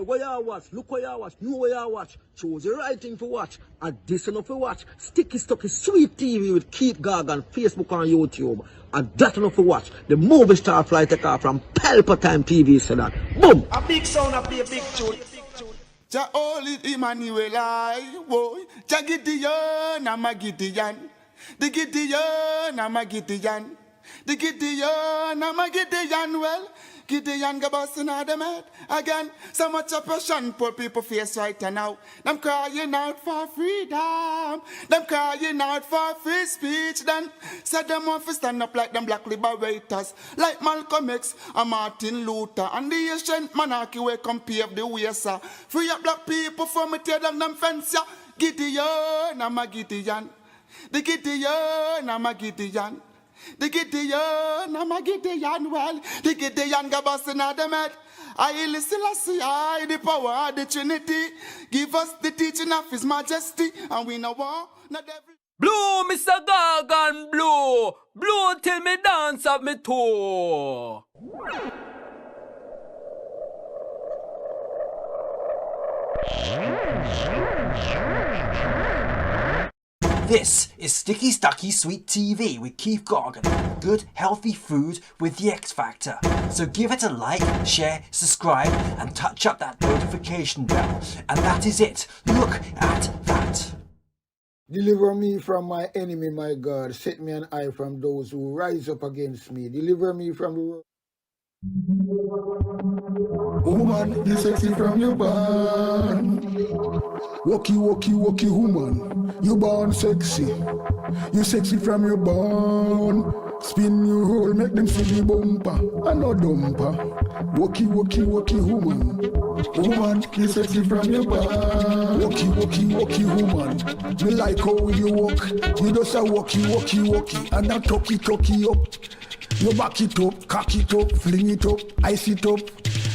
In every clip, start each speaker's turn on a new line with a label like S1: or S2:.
S1: boy, what you watch? Look what you watch. Know what you watch. Choose the right thing to watch. And this enough to watch. Sticky Stucky Sweet TV with Keith Gargan, Facebook and YouTube. And that enough to watch. The movie star fly take off from Pelpa Time TV, so that. Boom!
S2: A big sound, a big tune.
S3: Ja olit Emmanuel I boy. Ja Gideon, I'm a Gideon. The Gideon, I'm a Gideon. The Gideon, I'm a Gideon. Well, Gideon go busting out them head again. So much oppression poor people face right now. Them crying out for freedom. Them crying out for free speech. Then said them want to stand up like them black liberators, like Malcolm X and Martin Luther. And the ancient monarchy will come pave the way, sir. Free up black people from me tear down them fence, yeah. Gideon, I'm a Gideon. The Gideon, I'm a Gideon. The Gideon, I'm a Gideon, well, the Gideon go busting out them head. I listen, I the power of the Trinity. Give us the teaching of His Majesty, and we know what, not every...
S4: Blow, Mr. Gargan, blow. Blow till me dance up me toe.
S5: This is Sticky Stucky Sweet TV with Keith Gargan. Good, healthy food with the X Factor. So give it a like, share, subscribe, and touch up that notification bell. And that is it. Look at that.
S6: Deliver me from my enemy, my God. Set me an eye from those who rise up against me. Deliver me from the world.
S7: Woman, you sexy from your born. Walkie, walkie, walkie, woman. You born sexy. You sexy from your born. Spin your roll, make them see the bumper. And no dumper. Walkie, walkie, walkie, woman. Woman, you sexy from your born. Walkie, walkie, walkie, woman. Me like how you walk. You just a walkie, walkie, walkie. And a talkie, talkie up. You back it up, cock it up, fling it up, ice it up.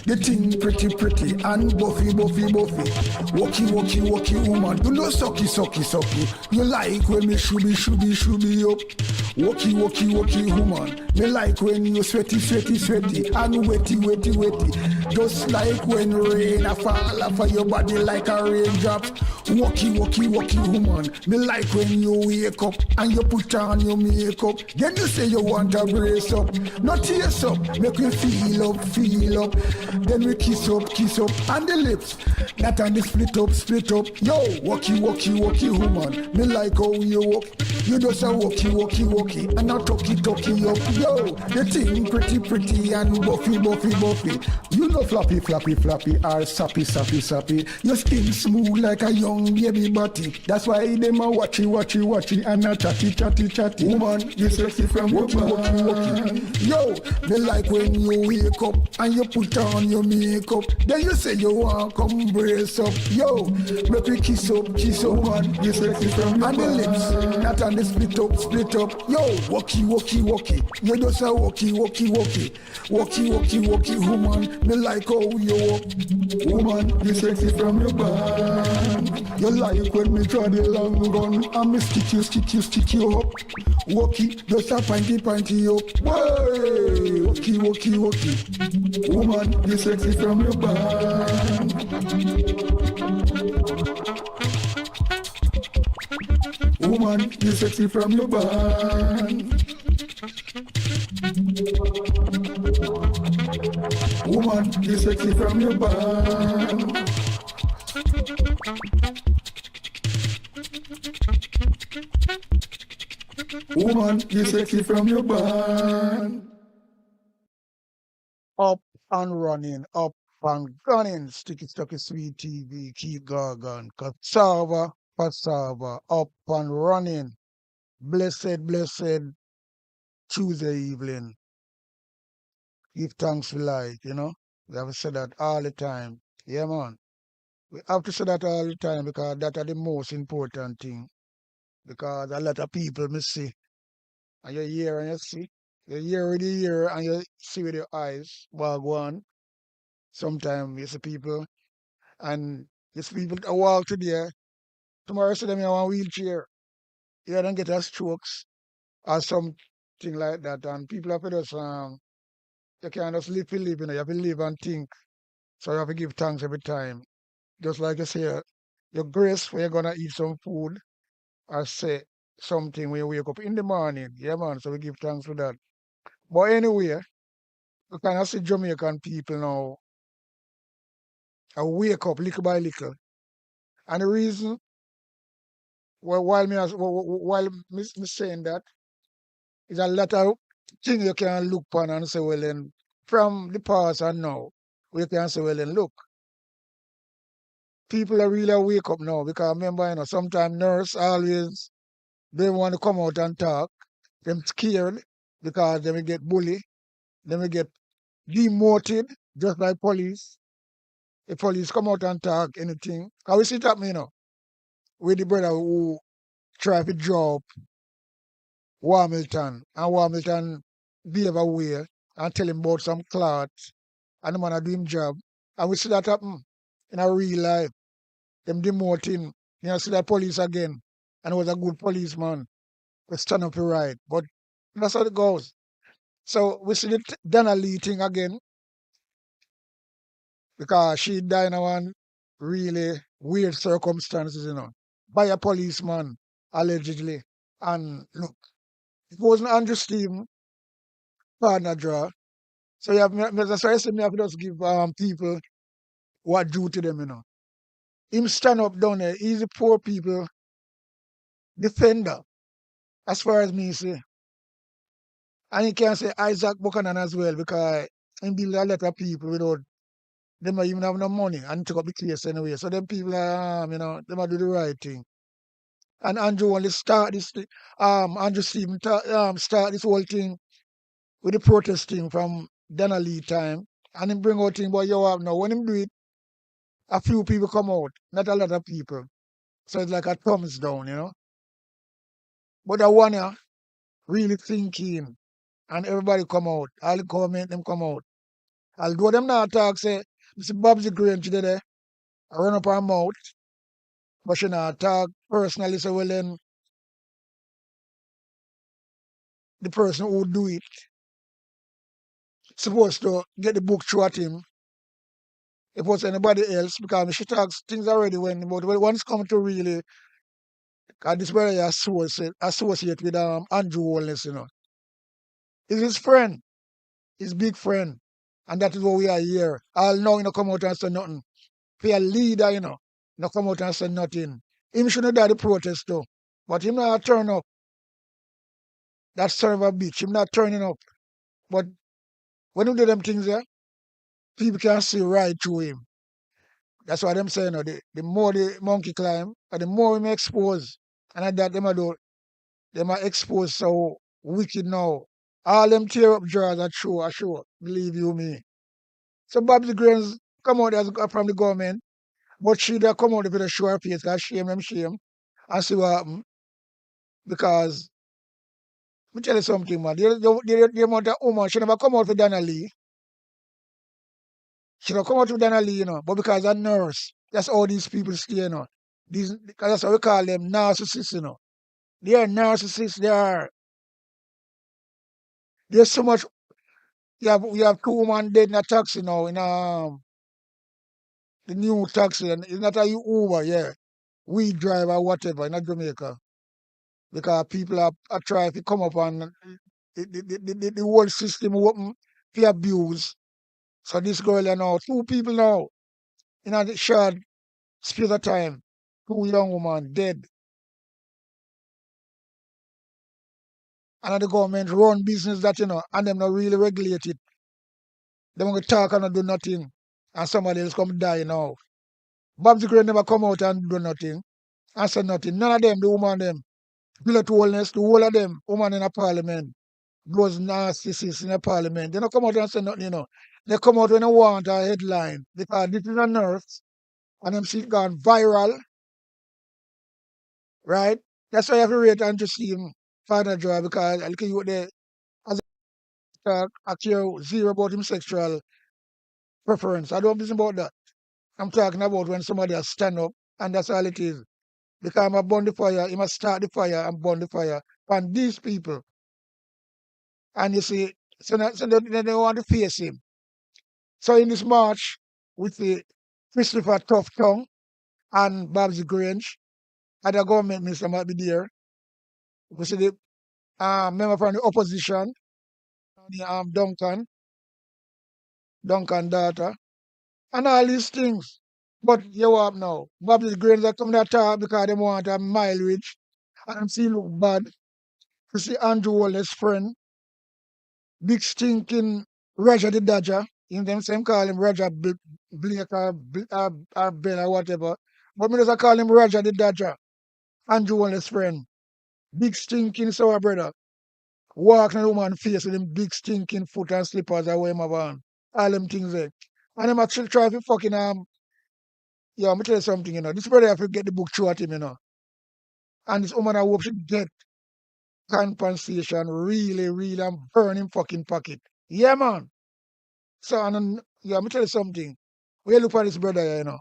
S7: The thing pretty, pretty, and buffy, buffy, buffy. Walkie, walkie, walkie, woman. You know sucky, sucky, sucky. You like when me shooby, shooby, shooby up. Walkie, walkie, walkie, woman. Me like when you sweaty, sweaty, sweaty, and wetty, wetty, wetty. Just like when rain a fall off of your body like a raindrop. Walkie, walkie, walkie, woman. Me like when you wake up and you put on your makeup. Then you say you want a brace up, not tears up. Make you feel up, feel up. Then we kiss up, and the lips. That and the split up, split up. Yo, walkie, walkie, walkie, woman. Me like how you walk. You just a walkie, walkie, walkie, and a talkie, talkie up. Yo, the thing pretty, pretty, and buffy, buffy, buffy. You know floppy, floppy, floppy, or sappy, sappy, sappy. Your skin smooth like a young baby body. That's why them a watchy, watchy, watchy, and a chatty, chatty, chatty. Woman, you sexy from walkie, walkie, walkie. Yo, me like when you wake up and you put on your makeup. Then you say you want come brace up. Yo, make we kiss up, woman. You sexy from your and the lips, not on the split up, split up. Yo, walkie, walkie, walkie. You just a walkie, walkie, walkie. Walkie, walkie, walkie, woman. Me like how you walk. Woman, you sexy from your band. You like when me draw the long gun and me stick you, stick you, stick you up. Walkie, just a pinty, pinty up. Way, walkie, walkie, walkie. Woman, you sexy from your band. Woman, you sexy from your band. Woman, you sexy from your band. Woman, you sexy from your band.
S6: Up and running, up and gunning. Sticky Stucky Sweet TV, Keith Gargan. Cassava, up and running. Blessed, blessed Tuesday evening. Give thanks for life, you know. We have to say that all the time. Yeah, man. We have to say that all the time because that are the most important thing. Because a lot of people me see. And you hear and you see. You hear with the ear and you see with your eyes. Wagwan. Sometimes you see people and you see people that walk today. Tomorrow you see them in a wheelchair. You don't get a strokes or something like that. And people have to just you can't just live, you know, you have to live and think. So you have to give thanks every time. Just like you say, your grace when you're gonna eat some food or say something when you wake up in the morning. Yeah, man. So we give thanks for that. But anyway, you kind of see Jamaican people now I wake up little by little. And the reason while me saying that is a lot of things you can look upon and say, well then from the past and now, we can say, well then look, people are really wake up now because remember, sometimes nurse always they want to come out and talk. Them scared because they will get bullied, they will get demoted just like police. If police come out and talk anything, how we see it happen, with the brother who try to draw up Warmilton, and Warmilton behave away and tell him about some clots, and the man a do him job. And we see that happen in a real life. Them demote him. See that police again. And he was a good policeman. We stand up for right. But that's how it goes. So we see the Dana Lee thing again because she died in one really weird circumstances, by a policeman, allegedly. And look, it wasn't Andrew Stephen, partner draw. So you have that's why I say me have to just give people what due to them. Him stand up down there, he's a poor people defender, as far as me say. And you can say Isaac Buchanan as well, because he build a lot of people without them not even have no money and took up the case anyway. So them people are them are do the right thing. And Andrew only start this Andrew Stephen start this whole thing with the protesting from Dana Lee time. And him bring out thing, but you have now when him do it, a few people come out, not a lot of people. So it's like a thumbs down. But the one here really thinking, and everybody come out, all the comment them come out. Although them not talk, say, Mr. Bob's the Green today, I run up her mouth, but she not talk personally, so well then, the person who do it supposed to get the book through at him. If it was anybody else, because she talks things already but when once come to really, because this brother associate with Andrew Wallace, He's his friend, his big friend. And that is what we are here. All now, come out and say nothing. Be a leader, no come out and say nothing. Him shouldn't die the protest though. But him not turn up. That son of a bitch, him not turning up. But when you do them things there, people can see right through him. That's why them say, the more the monkey climb, and the more him expose. And at that them are exposed so wicked now. All them tear up drawers are true, believe you me. So Bobby Grains come out from the government, but she that come out with a show her face, because shame, and see what happen. Because, let me tell you something, man. The amount of woman, she never come out for Dana Lee. She don't come out with Dana Lee, but because a nurse, that's all these people stay, because that's how we call them narcissists, They are narcissists, there's so much, we have 2 women dead in a taxi now, in the new taxi, and it's not a Uber, yeah. We drive or whatever in Jamaica. Because people are trying to come up and the whole system open to abuse. So this girl, 2 people now, in a short space of time, 2 young women dead. And the government run business that, and them not really regulate it. They want to talk and not do nothing. And somebody else come die now. Bob's Green never come out and do nothing. And say nothing. None of them, the woman them. Bullet wellness, the whole of them, woman in a parliament. Those narcissists in the parliament. They don't come out and say nothing, They come out when they want a headline. Because this is a nurse. And them see it gone viral. Right? That's why you have to rate and just see him father joy, because I look at you there as a talk, I care zero about him sexual preference. I don't listen about that. I'm talking about when somebody has stand up, and that's all it is. Because I'm a burn the fire, he must start the fire and burn the fire. And these people, and you see, so they don't want to face him. So in this march, with the Christopher Tough Tongue and Babsy Grange. And the government minister might be there. We see the member from the opposition, the Duncan daughter, and all these things. But you what now? Babsy Grange are coming to talk because they want a mileage. And I'm seeing look bad. You see Andrew Wallace's friend, big stinking Roger the Dodger. In them same call him Roger Blake or Ben or whatever. But me just call him Roger the Dodger. Andrew Wallace's friend. Big stinking sour brother. Walking a woman's face with them big stinking foot and slippers away my van. All them things there. And I'm actually trying to fucking yeah, I'm tell you something, you know. This brother have to get the book through at him, you know. And this woman I hope she get compensation really, really and burn him fucking pocket. Yeah, man. So, and then, yeah, I'm tell you something. When you look at this brother here, you know,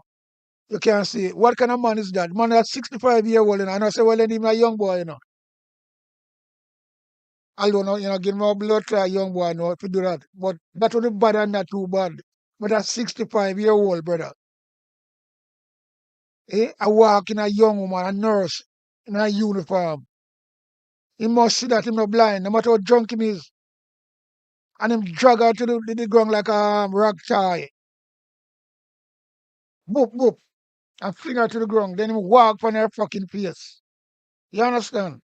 S6: you can see what kind of man is that? Man that's 65-year-old, you know, and I say, well, then him a young boy, you know. Although, no, you know, give him a blood clot young boy, no, if you do that. But that would be bad and not too bad. But that's 65-year-old, brother. Eh? I walk in a young woman, a nurse, in a uniform. He must see that him not blind, no matter how drunk him is. And him drag her to the ground like a rag tie. Boop, boop. And fling her to the ground. Then him walk on her fucking face. You understand?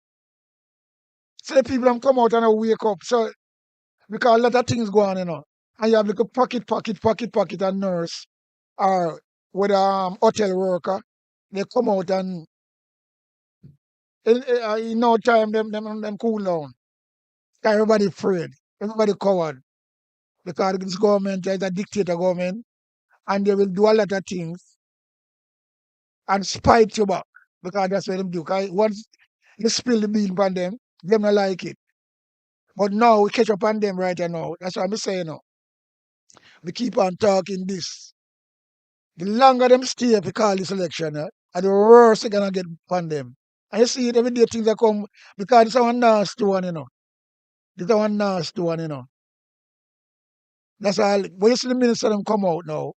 S6: So the people them come out and they wake up. So because a lot of things go on, you know. And you have like a pocket and nurse or with a hotel worker. They come out and in no time them cool down. Everybody afraid. Everybody coward. Because this government is a dictator government and they will do a lot of things and spite you back. Because that's what them do. Because once you spill the bean on them not like it. But now we catch up on them right now. That's what I'm saying now. We keep on talking this. The longer them stay if we call this election, and the worse they're gonna get on them. And you see it every day things that come because it's one nasty one, you know. It's one nasty one, you know. That's all. But you see the minister them come out now.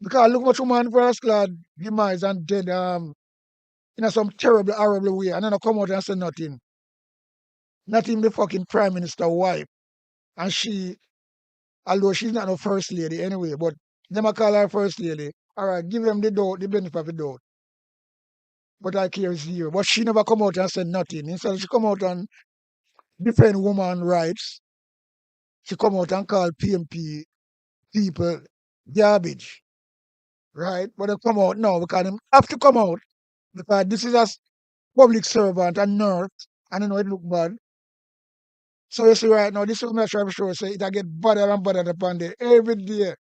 S6: Because look what human first clad demise and dead in some terrible, horrible way. And then I come out and say nothing. Not even the fucking prime minister wife. And she, although she's not no first lady anyway, but them I call her first lady. All right, give them the doubt, the benefit of the doubt. But I care zero. But she never come out and said nothing. Instead, she come out and defend woman rights. She come out and call PMP people garbage, right? But they come out now because they have to come out because this is a public servant and nurse, and I know it look bad. So you see right now, this is what I'm trying to show. Say it get better and better upon there every day,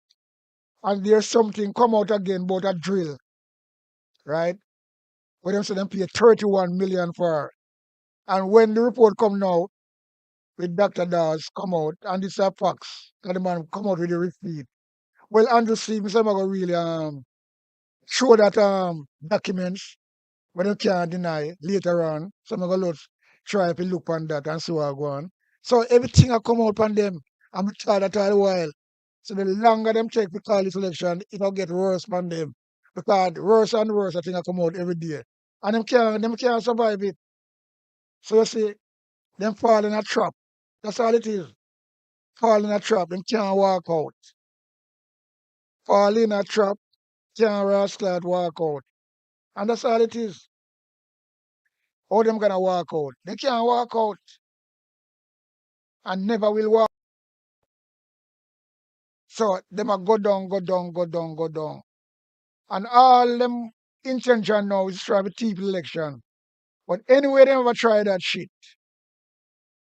S6: and there's something come out again about a drill, right? Where them say them pay 31 million for her. And when the report come now, with Dr. Dawes come out, and it's a fax, and the man come out with the receipt. Well, Andrew Stevens, I'm going to really show that documents, but you can't deny later on. So I'm going to try to look on that and see what go on. So everything I come out on them, I'm tired that all the while. So the longer them take to call this election, it'll get worse on them. Because worse and worse, I think I come out every day. And them can't survive it. So you see, them fall in a trap. That's all it is. Fall in a trap, them can't walk out. Fall in a trap, can't rascal walk out. And that's all it is. How them gonna walk out? They can't walk out and never will walk. So them a go down, go down, go down, go down. And all them intention now is to try to keep election. But anyway, they never try that shit.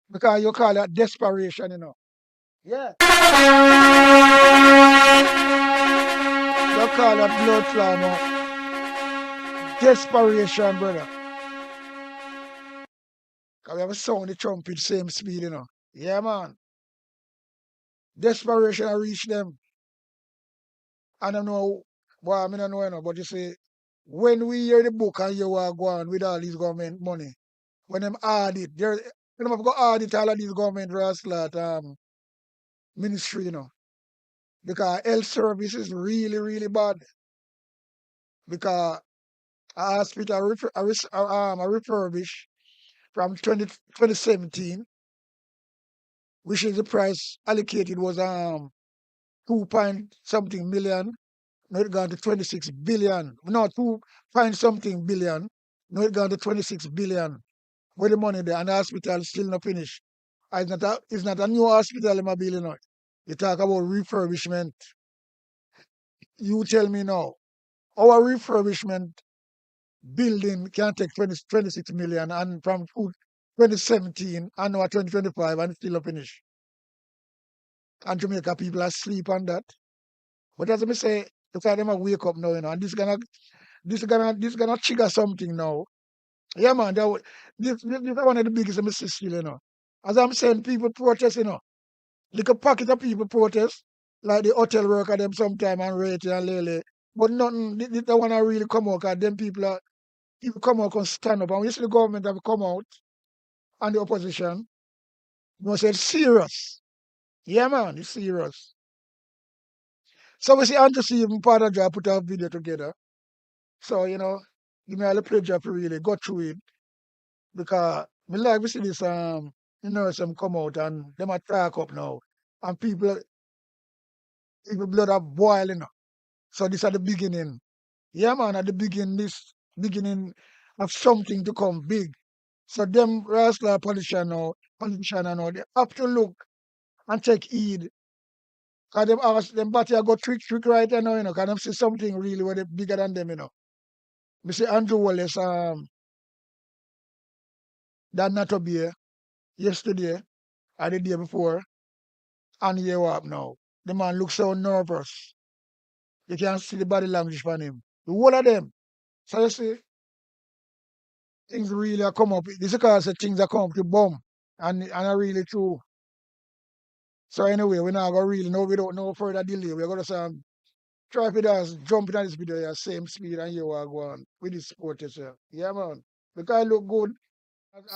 S6: Because you call that desperation, you know. Yeah. You call that blood clot, desperation, brother. Because we have a sound the trumpet same speed, you know. Yeah, man. Desperation I reach them. I don't know, well, I don't know, you know, but you see, when we hear the book and you are going with all these government money, when them audit, they have to go audit all of these government rascal ministry, you know. because health service is really, really bad. Because a hospital refurbished from 2017, which is the price allocated was 2 point something million. Now it gone to 26 billion. No, 2 point something billion. Now it gone to 26 billion. Where the money there and the hospital still not finished. It's not a new hospital in my building now. You talk about refurbishment. You tell me now, our refurbishment building can take 26 million and from 2017 and now 2025 and still not finished. And Jamaica people are asleep on that. But as I say, look at them wake up now, and this gonna trigger something now. Yeah, man, this is one of the biggest mistakes still. As I'm saying, people protest, Like a pocket of people protest, like the hotel worker them sometime and rate and lele. But nothing, they want to really come out, because them people come out and stand up. And we see the government have come out and the opposition, say it's serious. Yeah, man, it's serious. So we see Andrew see even part of job put a video together. So, give me all the pleasure to really go through it. Because me like we see this some come out and them are talk up now. And people blood are boiling. So this at the beginning. Yeah, man, at the beginning of something to come big. So them rascal politician now, they have to look and take heed. Cause them body go trick right now, cause them see something really where they bigger than them, Me see Andrew Wallace, that not to be yesterday or the day before, and here what now. The man looks so nervous. You can see the body language from him. The whole of them. So you see, things really are come up. This is because things are come up to bomb. And are really true. So anyway, we're not gonna really know without no further delay. We're gonna try for us jump into this video here, same speed and you are going with this sport yourself. Yeah man. Because I look good.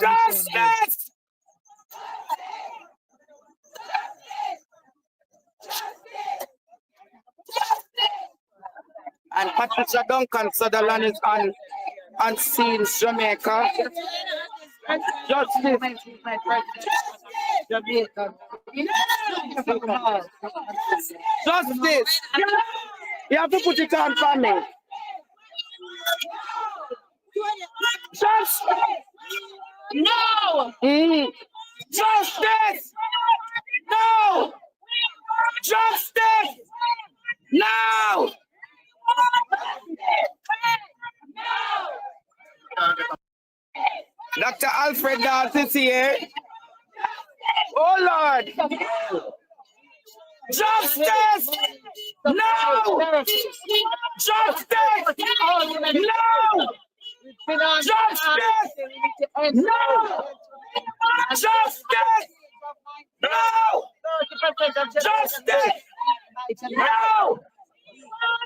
S2: Justice! And Patricia Duncan Sutherland is on scene, Jamaica. Justice. Jamaica. Justice. You have to put it on for me. Justice. No. Justice. No. Justice. No. Dr. Alfred Dalt is here. Oh Lord. Justice! No! Justice! No! Justice! No! Justice! No! Justice! No!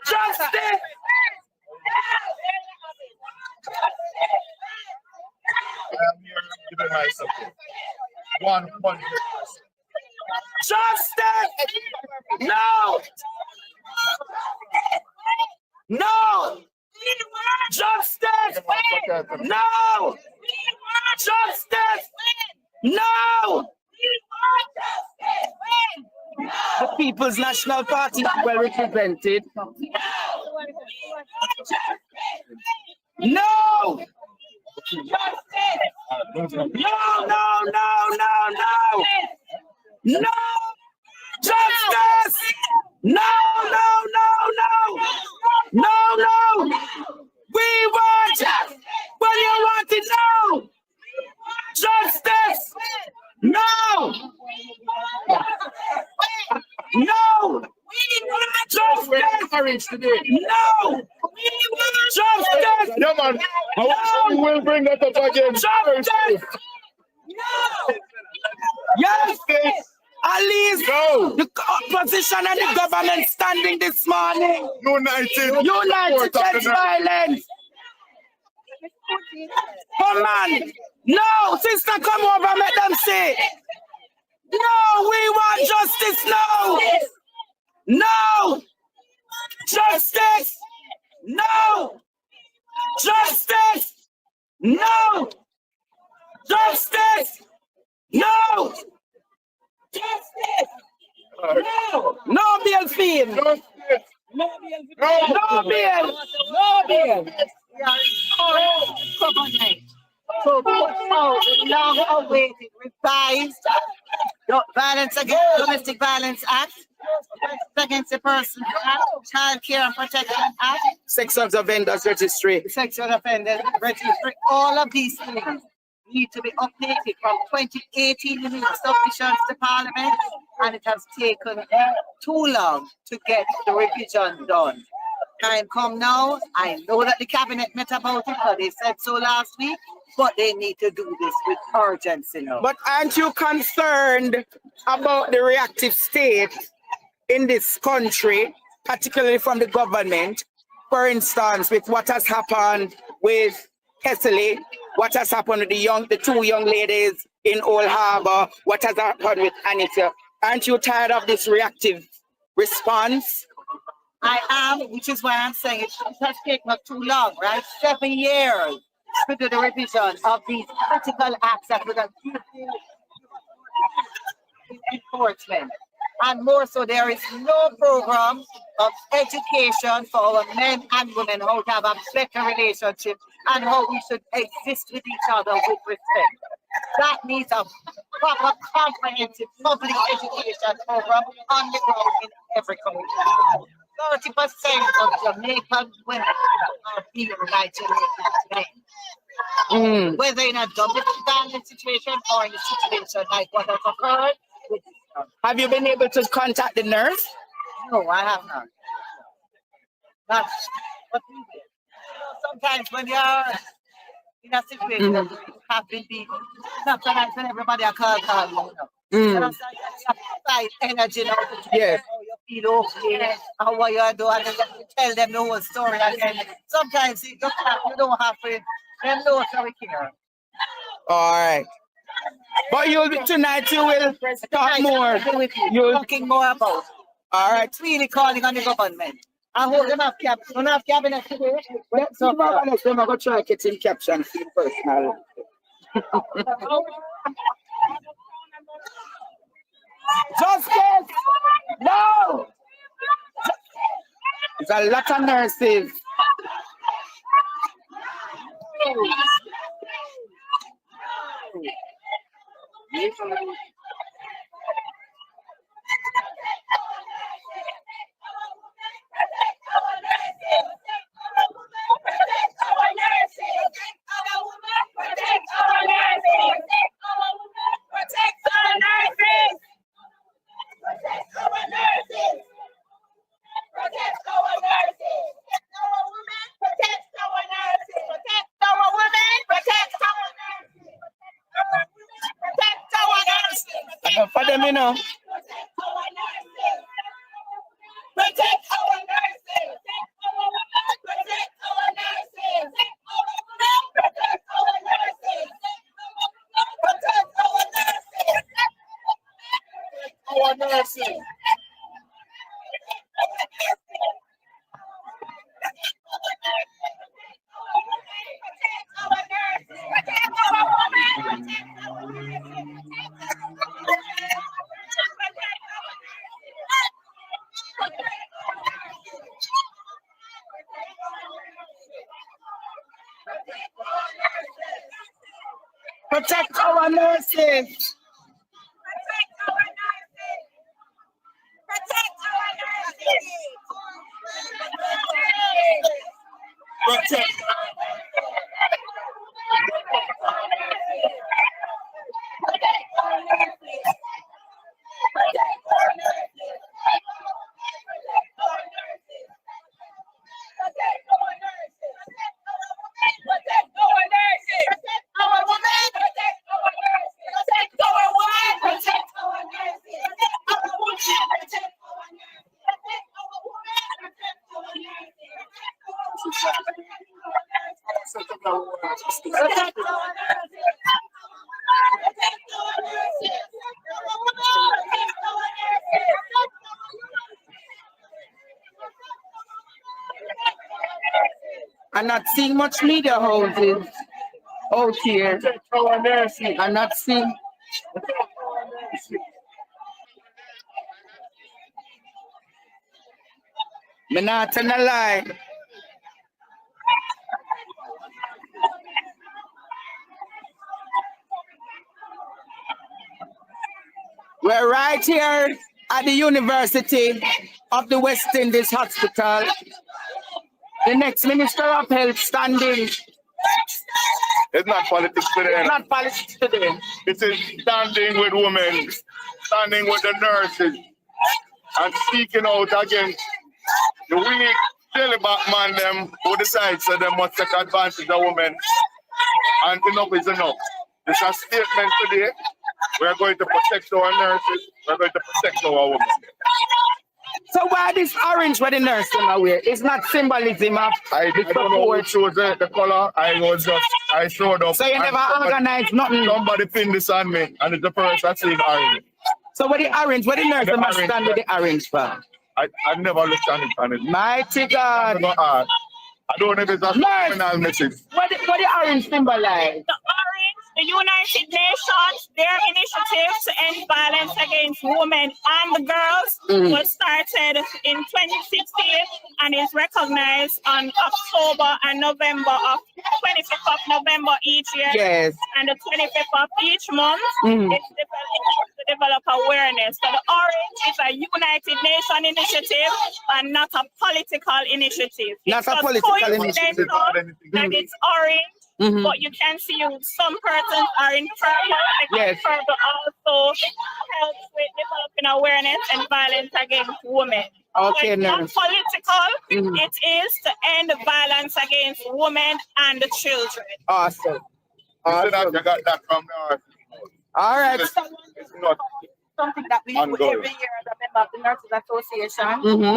S2: Justice!
S3: I'm here giving myself 100%.
S2: Justice! No! No! Justice! No! Justice! No! The People's National Party is well represented. No! No, no, no, no, no! No! Justice! No, no, no, no! No, no! We want it! When you want it now! Justice! No! No! Justice! No! Justice!
S3: Yeah, man. We will bring that up again.
S2: Justice! No! Yes! At least the opposition and the government standing this morning. United against violence. Come on. No, sister, come over, make them say. No, we want justice now. No! Justice! No! Justice! No! Justice! No! Justice! No! No bail fee! No bail! No bail! No bail!
S8: Government to put out the long-awaited revised Domestic Violence Act, Against the Person Act, Child Care and Protection Act,
S2: Sex offenders registry.
S8: Sexual Offenders Registry. All of these things need to be updated. From 2018 in the submissions to Parliament, and it has taken too long to get the revision done. Time come now. I know that the cabinet met about it, but they said so last week. But they need to do this with urgency now.
S2: But aren't you concerned about the reactive state in this country, particularly from the government? For instance, with what has happened with Kesley, what has happened with the two young ladies in Old Harbor, what has happened with Anita? Aren't you tired of this reactive response?
S8: I am, which is why I'm saying it has taken us too long, right? 7 years to do the revision of these critical acts that would have enforcement. And more so, there is no program of education for our men and women how to have a better relationship and how we should exist with each other with respect. That needs a proper, comprehensive public education program on the ground in every community. 30% of Jamaican women are being by Jamaican men. Whether in a domestic violence situation or in a situation like what has occurred.
S2: Have you been able to contact the nurse?
S8: No, I have not. Not, but sometimes when you're in a situation that you have been beaten, sometimes when everybody are called, you know, fight energy now to
S2: Yes.
S8: how you feel okay, and what you're doing, and then you tell them the whole story again. Sometimes you don't have to, them know how we care.
S2: All right. But tonight you will talk more. You'll
S8: Talking more about.
S2: all right.
S8: It's really calling on the government. I hope them have cabinet today.
S2: Let's see about next time. I'm gonna try getting caption for the personal. Justice! No! There's a lot of nurses. For them, you know. Protect our nurses. Protect. I'm not seeing much media houses out here. I'm not seeing. Me not tell a lie. We're right here at the University of the West Indies Hospital. The next Minister of Health standing.
S3: It's not politics today.
S2: It's not politics today.
S3: It is standing with women, standing with the nurses, and speaking out against the weak, celibate man them who decides that they must take advantage of women. And enough is enough. It's a statement today. We are going to protect our nurses. We are going to protect our women.
S2: So why this orange for the nurse in wear? It's not symbolism of
S3: I don't know who chose the color. I showed up.
S2: So you never organized nothing?
S3: Somebody pinned this on me, and it's the first I've seen orange.
S2: So what the orange, what the nurse must stand with the orange for?
S3: I never looked at it.
S2: Mighty God.
S3: I don't know if it's a criminal message.
S2: What the orange symbolize?
S9: The orange, the United Nations, their initiative to end violence against women and the girls was started in 2016 and is recognized on October and November of 25th of November each year.
S2: Yes.
S9: And the 25th of each month, it's to develop awareness. So the orange is a United Nations initiative and not a political initiative.
S2: Not a political initiative.
S9: That it's orange, but you can see some persons are in purple.
S2: Yes.
S9: Purple also helps with developing awareness and violence against women.
S2: Okay,
S9: so it's not
S2: nurse.
S9: political. It is to end violence against women and the children.
S2: Awesome.
S3: You got that from the
S2: all right.
S3: It's not
S8: something that we do
S3: ongoing.
S8: every year as a member of the Nurses Association.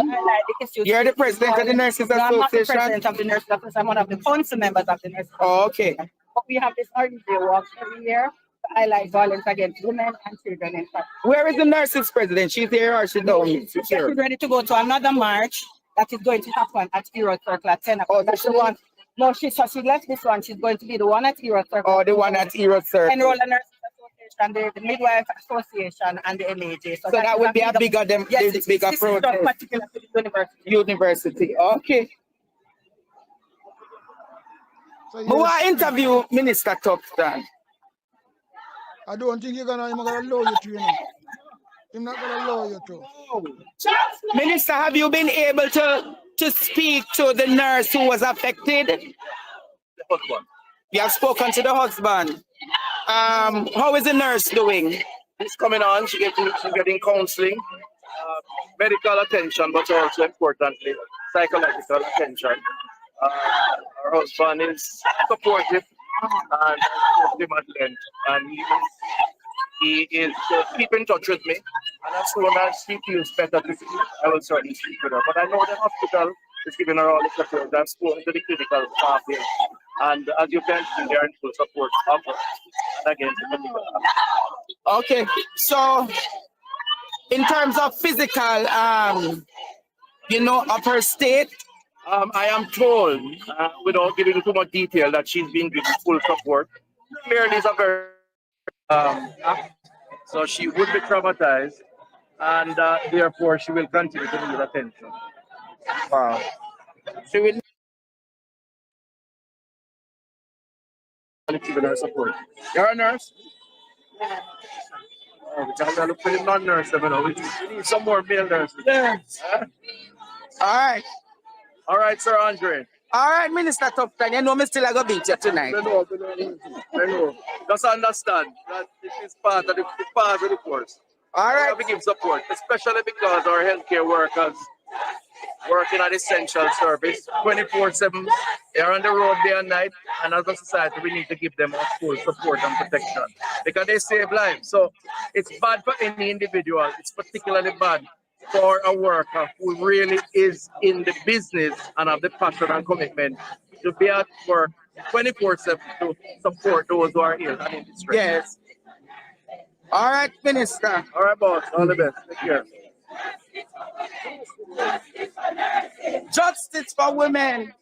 S8: Highlight the issues.
S2: You're the president of the Nurses
S8: No, I'm not the
S2: Association?
S8: president of the Nurses Association. I'm one of the council members of the Nurses
S2: Oh, okay.
S8: But we have this Orange Day walk every year to highlight violence against women and children in fact.
S2: Where is the nurses president? She's here or she's down? She's here.
S8: She's ready to go to another march that is going to happen at Hero Circle at 10 o'clock.
S2: Oh,
S8: That's the one. No, she left this one. She's going to be the one at Hero Circle.
S2: Oh, the one at Hero Circle.
S8: Enroll the Nurses Association, the Midwife Association, and the MAJ.
S2: So that would be a bigger them,
S8: yes,
S2: bigger
S8: this
S2: protest.
S8: is particular to the university.
S2: University. Okay.
S6: So
S2: But what interview Minister Topstan?
S6: I don't think he's gonna allow you to, you know. He's not gonna allow you to.
S2: Minister, have you been able to speak to the nurse who was affected?
S3: The husband.
S2: You have spoken to the husband. How is the nurse doing?
S10: It's coming on. She's getting counseling, medical attention, but also importantly, psychological attention. Her husband is supportive and supportive at length, and he is keep in touch with me. And as soon as she feels better to speak, I will certainly speak with her. But I know the hospital is giving her all the support. I've spoken to the clinical staff here, and as you can see, they're in full support of her and against the medical.
S2: Okay, so in terms of physical, of her state,
S10: I am told, without giving too much detail, that she's being given full support. Clearly, it's a very so she would be traumatized, and therefore she will continue to need attention.
S2: wow, she will.
S10: Giving her support. You're a nurse? Oh, we can't look for the non-nurse, we need some more male nurses.
S2: Yes.
S10: All right, Sir Andre.
S2: All right, Minister Topstan, you know me still going to beat you tonight.
S10: I know. Just understand that this is part of the course.
S2: All
S10: We
S2: right.
S10: have to give support, especially because our healthcare workers work in an essential service 24/7. They're on the road day and night, and as a society, we need to give them our full support and protection because they save lives. So it's bad for any individual. It's particularly bad for a worker who really is in the business and have the passion and commitment to be at work 24/7 to support those who are ill and in distress.
S2: Yes. All right, Minister.
S10: All right, boss. All the best. Take care.
S2: Justice for women.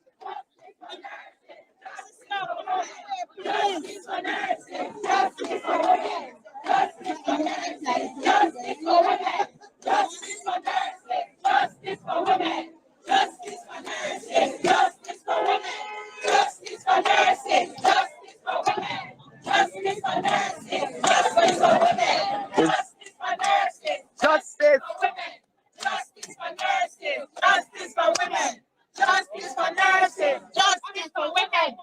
S8: Justice for nurses. Justice for women. Justice for nurses. Justice for women. Justice for nurses. Justice for women. Justice for nurses. Justice for women. Justice for nurses. Justice for women. Justice for nurses. Justice for women. Justice for nurses.
S2: Justice.
S8: Justice for nurses. Justice for women. Justice for nurses. Justice for women.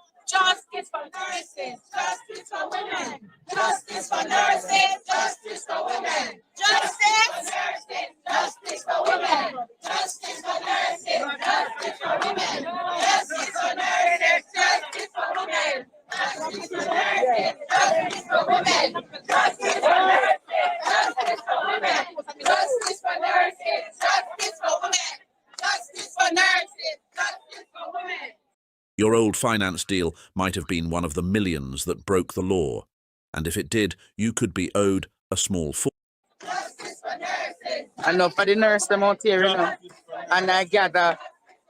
S8: Justice for nurses. Justice for women. Justice for nurses. Justice for women. Justice for nurses. Justice for women. Justice for nurses. Justice for women. Justice for nurses. Justice for women. Justice for nurses. Justice for women. Justice for nurses. Justice for women. Justice for nurses. Justice for women. Justice for nurses. Justice for women.
S11: Your old finance deal might have been one of the millions that broke the law, and if it did, you could be owed a small fortune.
S8: Justice for nurses.
S2: Enough for the nurse them out here, you know. And I gather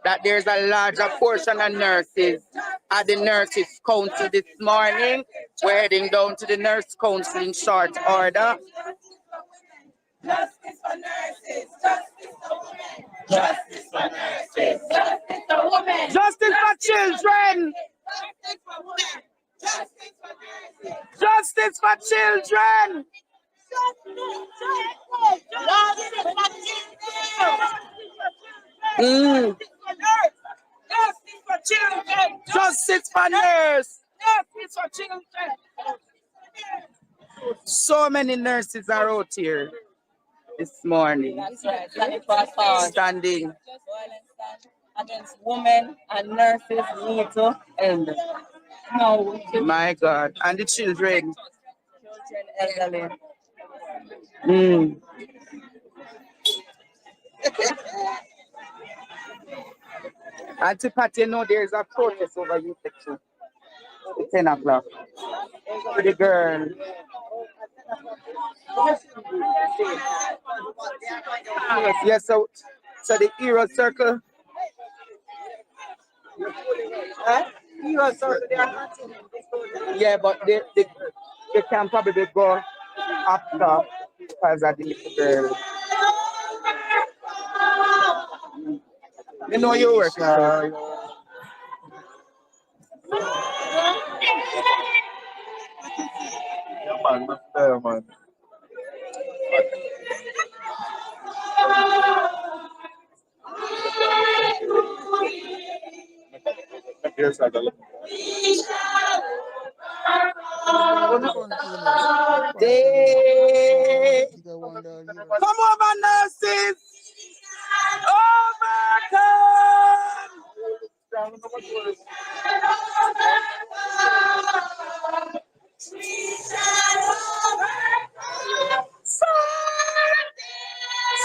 S2: that there's a larger portion of nurses at the nurses' council this morning. We're heading down to the nurse council in short order.
S8: Justice for nurses. Justice for women. Justice for nurses. Justice for women.
S2: Justice for children.
S8: Justice for women. Justice for nurses.
S2: Justice for children.
S8: Justice for children.
S2: Justice for nurse.
S8: Justice for children.
S2: So many nurses are out here this morning.
S8: That's right. Standing for a cause.
S2: Standing.
S8: Against women and nurses need to end. No,
S2: My God. And the children.
S8: children, elderly.
S2: Auntie Pat, you know there's a protest over you section. At 10 o'clock. For the girl. Yes, so the hero circle.
S8: Hero circle, they are not in this.
S2: Yeah, but they can probably go after because of the little girl. You know your work.
S10: Yeah, man, that's there, man. Yes, I got it.
S2: Come over, nurses!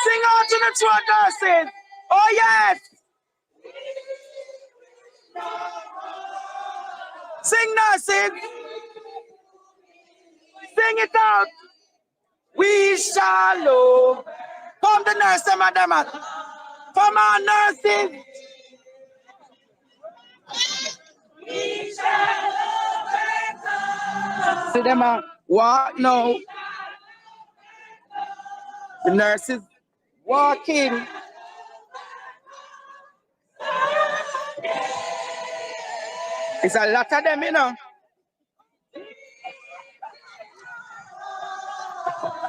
S2: Sing out to the two nurses! Oh, yes! Sing, nurses! Sing it out! We shall love. Come the nurse, madam. Come on, nurses. We shall overcome. See them, what? No. The nurses walking. It's a lot of them, you know.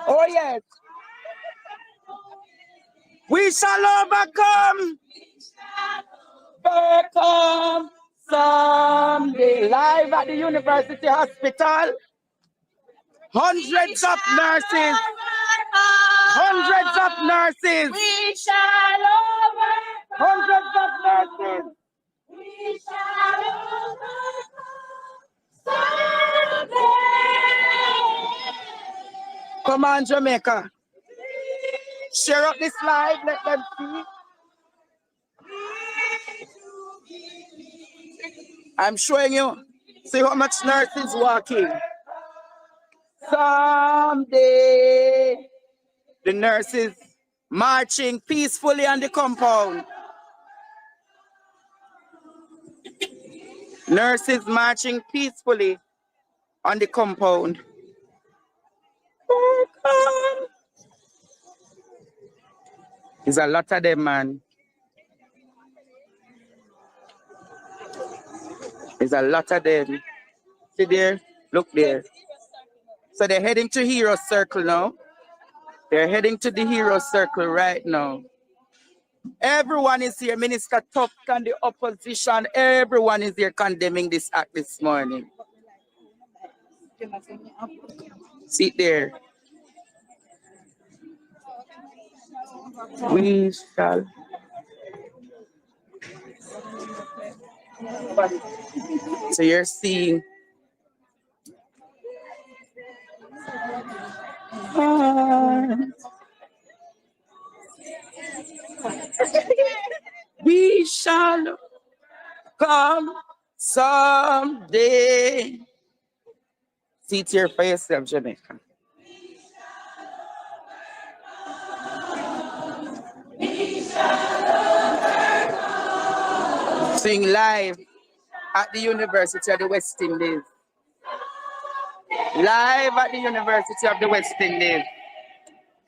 S2: Oh, yes. We shall overcome. Overcome someday. Live at the University Hospital. Hundreds of nurses. Hundreds of nurses.
S8: We shall overcome.
S2: Hundreds of nurses.
S8: We shall overcome someday.
S2: Come on, Jamaica. Share up this live, let them see. I'm showing you. See how much nurses walking. Someday, the nurses marching peacefully on the compound. Nurses marching peacefully on the compound. Welcome. There's a lot of them, man. There's a lot of them. See there? Look there. So they're heading to Hero Circle now. They're heading to the Hero Circle right now. Everyone is here. Minister Tuck and the opposition. Everyone is here condemning this act this morning. See there. We shall. So you're seeing. We shall come someday. See it here for yourself, Jamaica. Sing live at the University of the West Indies. Live at the University of the West Indies.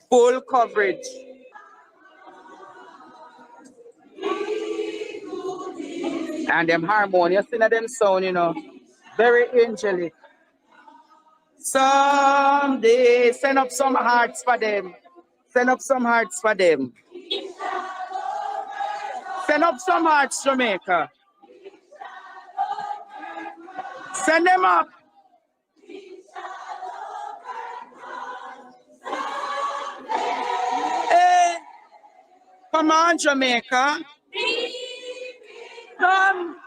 S2: Full coverage. And them harmonious in them sound, you know. Very angelic. Someday, send up some hearts for them. Send up some hearts for them. Send up some hearts, Jamaica. Send them up. Hey, come on, Jamaica. Come.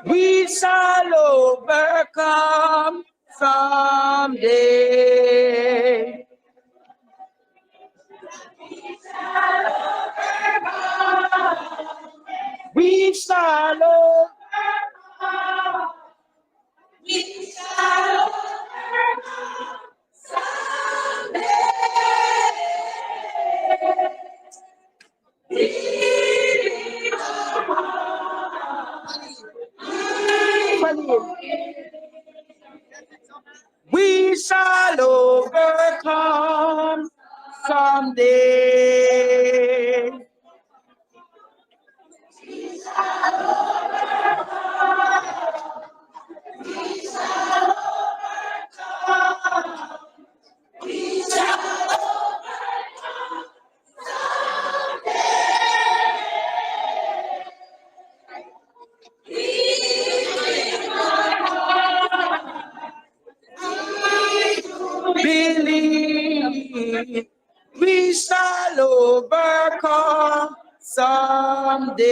S2: We shall overcome someday. We shall overcome. We shall overcome someday. We shall overcome someday. We shall overcome. We shall overcome. We shall overcome someday. Believe we shall overcome someday.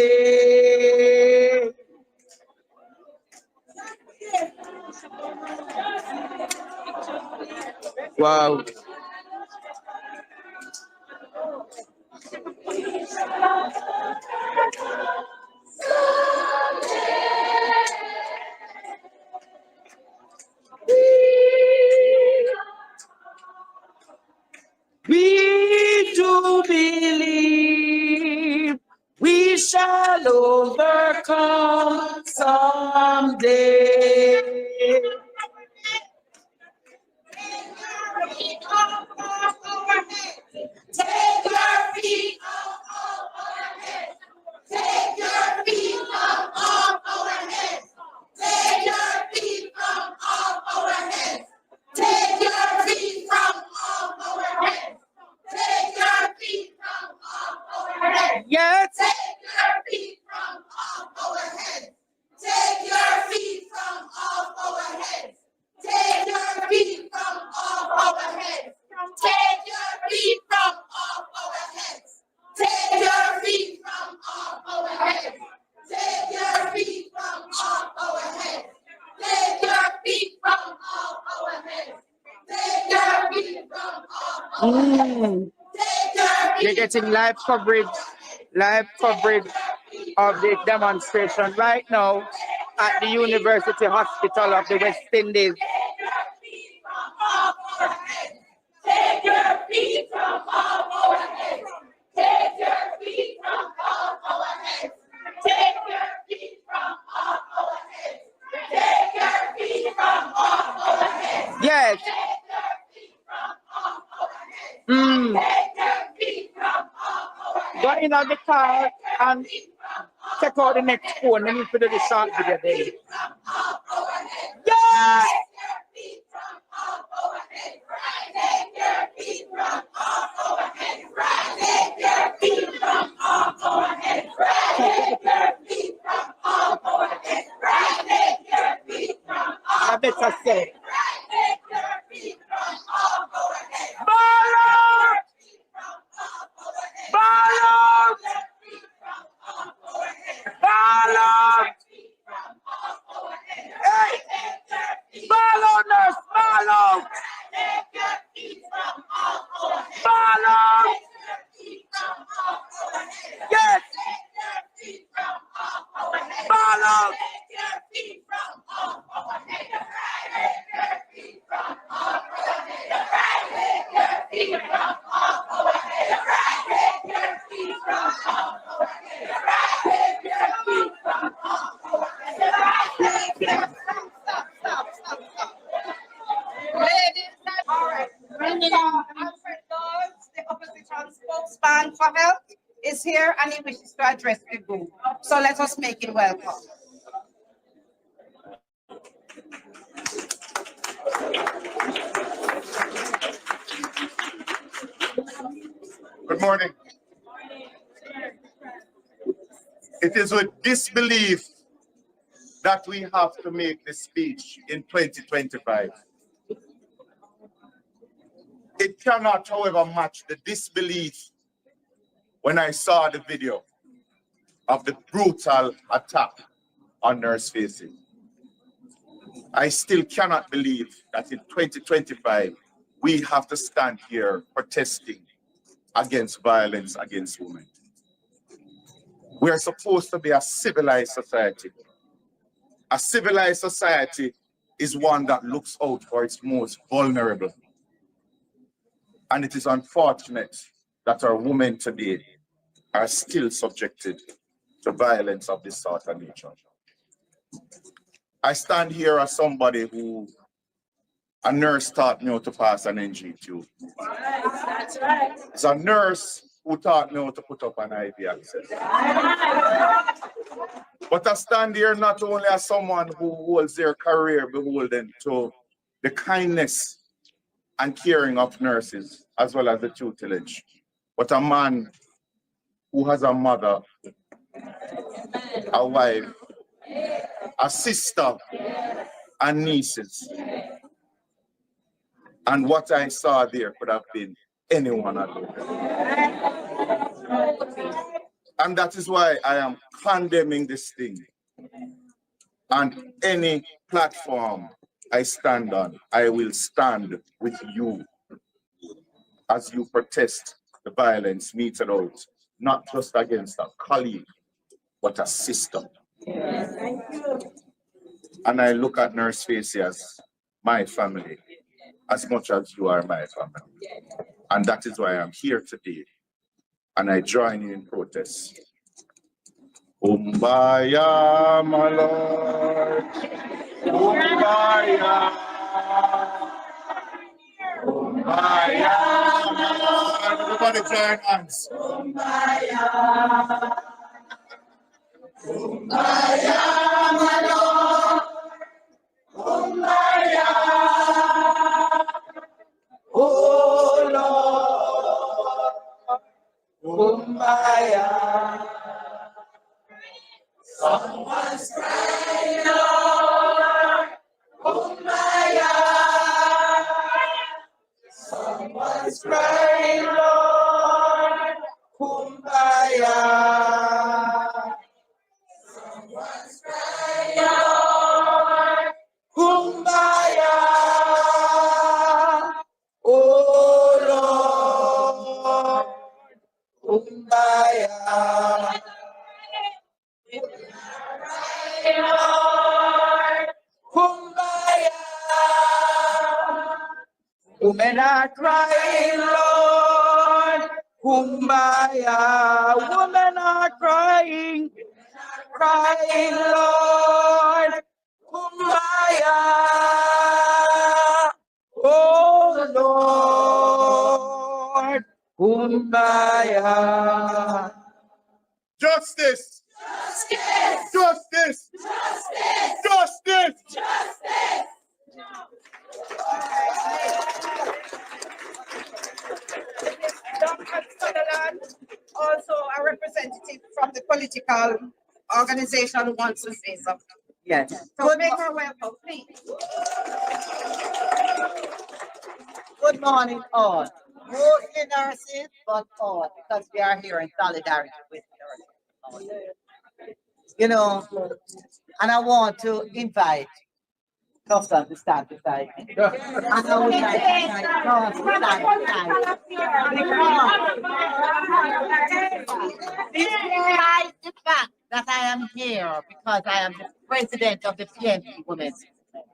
S2: Wow. We do believe we shall overcome someday. Take your feet off our heads. Take your feet off our heads. Take your feet from off our heads. Take your feet from off our heads. Take your feet from off our heads. Yes. Take your feet from off our heads. Take your feet from off our heads. Take your feet from off our heads. Take your feet from off our heads. Take your feet from off our heads. Take your feet from off our heads. Take your feet from off our heads. Take your feet from off our heads. You're getting live coverage of the demonstration right now at the University Hospital of the West Indies. Take your feet from off our heads. Take your feet from off our heads. Take go in on the car and check out the next phone. Then you put the short video there. Yeah! I better say. Ball out! Ball out! Ball out! Hey! Ball out, nurse! Ball out! Ball out! Yes! Ball out!
S8: The opposition spokesman for health, is here and he wishes to address the group. So let us make it welcome.
S3: Good morning. It is with disbelief that we have to make this speech in 2025. It cannot, however, match the disbelief when I saw the video of the brutal attack on Nurse Facey. I still cannot believe that in 2025, we have to stand here protesting against violence against women. We are supposed to be a civilized society. A civilized society is one that looks out for its most vulnerable. And it is unfortunate that our women today are still subjected to violence of this sort of nature. I stand here as somebody who, a nurse taught me how to pass an NG2.
S9: That's right.
S3: It's a nurse who taught me how to put up an IV access. But I stand here not only as someone who holds their career beholden to the kindness and caring of nurses, as well as the tutelage, but a man who has a mother, a wife, a sister, and nieces. And what I saw there could have been anyone at all. And that is why I am condemning this thing. On any platform I stand on, I will stand with you as you protest the violence meted out, not just against a colleague, but a sister.
S9: Thank you.
S3: And I look at Nurse Facey as my family, as much as you are my family. And that is why I'm here today. And I join you in protest. Umbaya, my Lord. Umbaya. Umbaya, my Lord. Everybody join hands. Umbaya. Umbaya, my Lord. Umbaya. Oh Lord. Umbaya. Someone's crying, Lord. Umbaya. Someone's crying, Lord. Kumbaya. Someone's crying, Lord. Kumbaya. Oh Lord. Kumbaya. Lord. Kumbaya. Women are crying, Lord. Kumbaya. Women are crying, crying, Lord. Kumbaya. Oh Lord. Kumbaya. Justice! Justice! Justice!
S8: Dr. Sutherland, also a representative from the political organization who wants to say something. Yes. So make her welcome, please. Good morning, all. Mostly nurses, but all, because we are here in solidarity with nurses. You know, and I want to invite Tostan to stand beside me. And I would like to invite Ross to stand beside me. Despite the fact that I am here because I am the president of the PNP Women's Movement,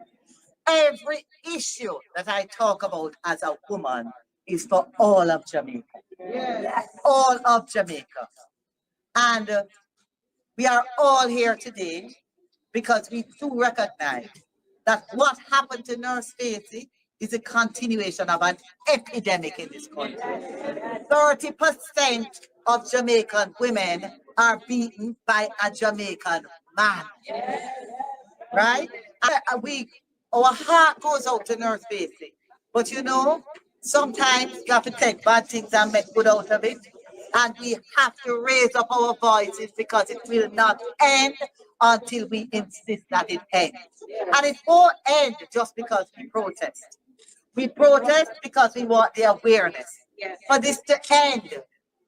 S8: every issue that I talk about as a woman is for all of Jamaica. All of Jamaica. And we are all here today because we do recognize that what happened to Nurse Stacy is a continuation of an epidemic in this country. 30% of Jamaican women are beaten by a Jamaican man. Right? And our heart goes out to Nurse Stacy. But you know, sometimes you have to take bad things and make good out of it. And we have to raise up our voices because it will not end until we insist that it ends. And it won't end just because we protest. We protest because we want the awareness for this to end.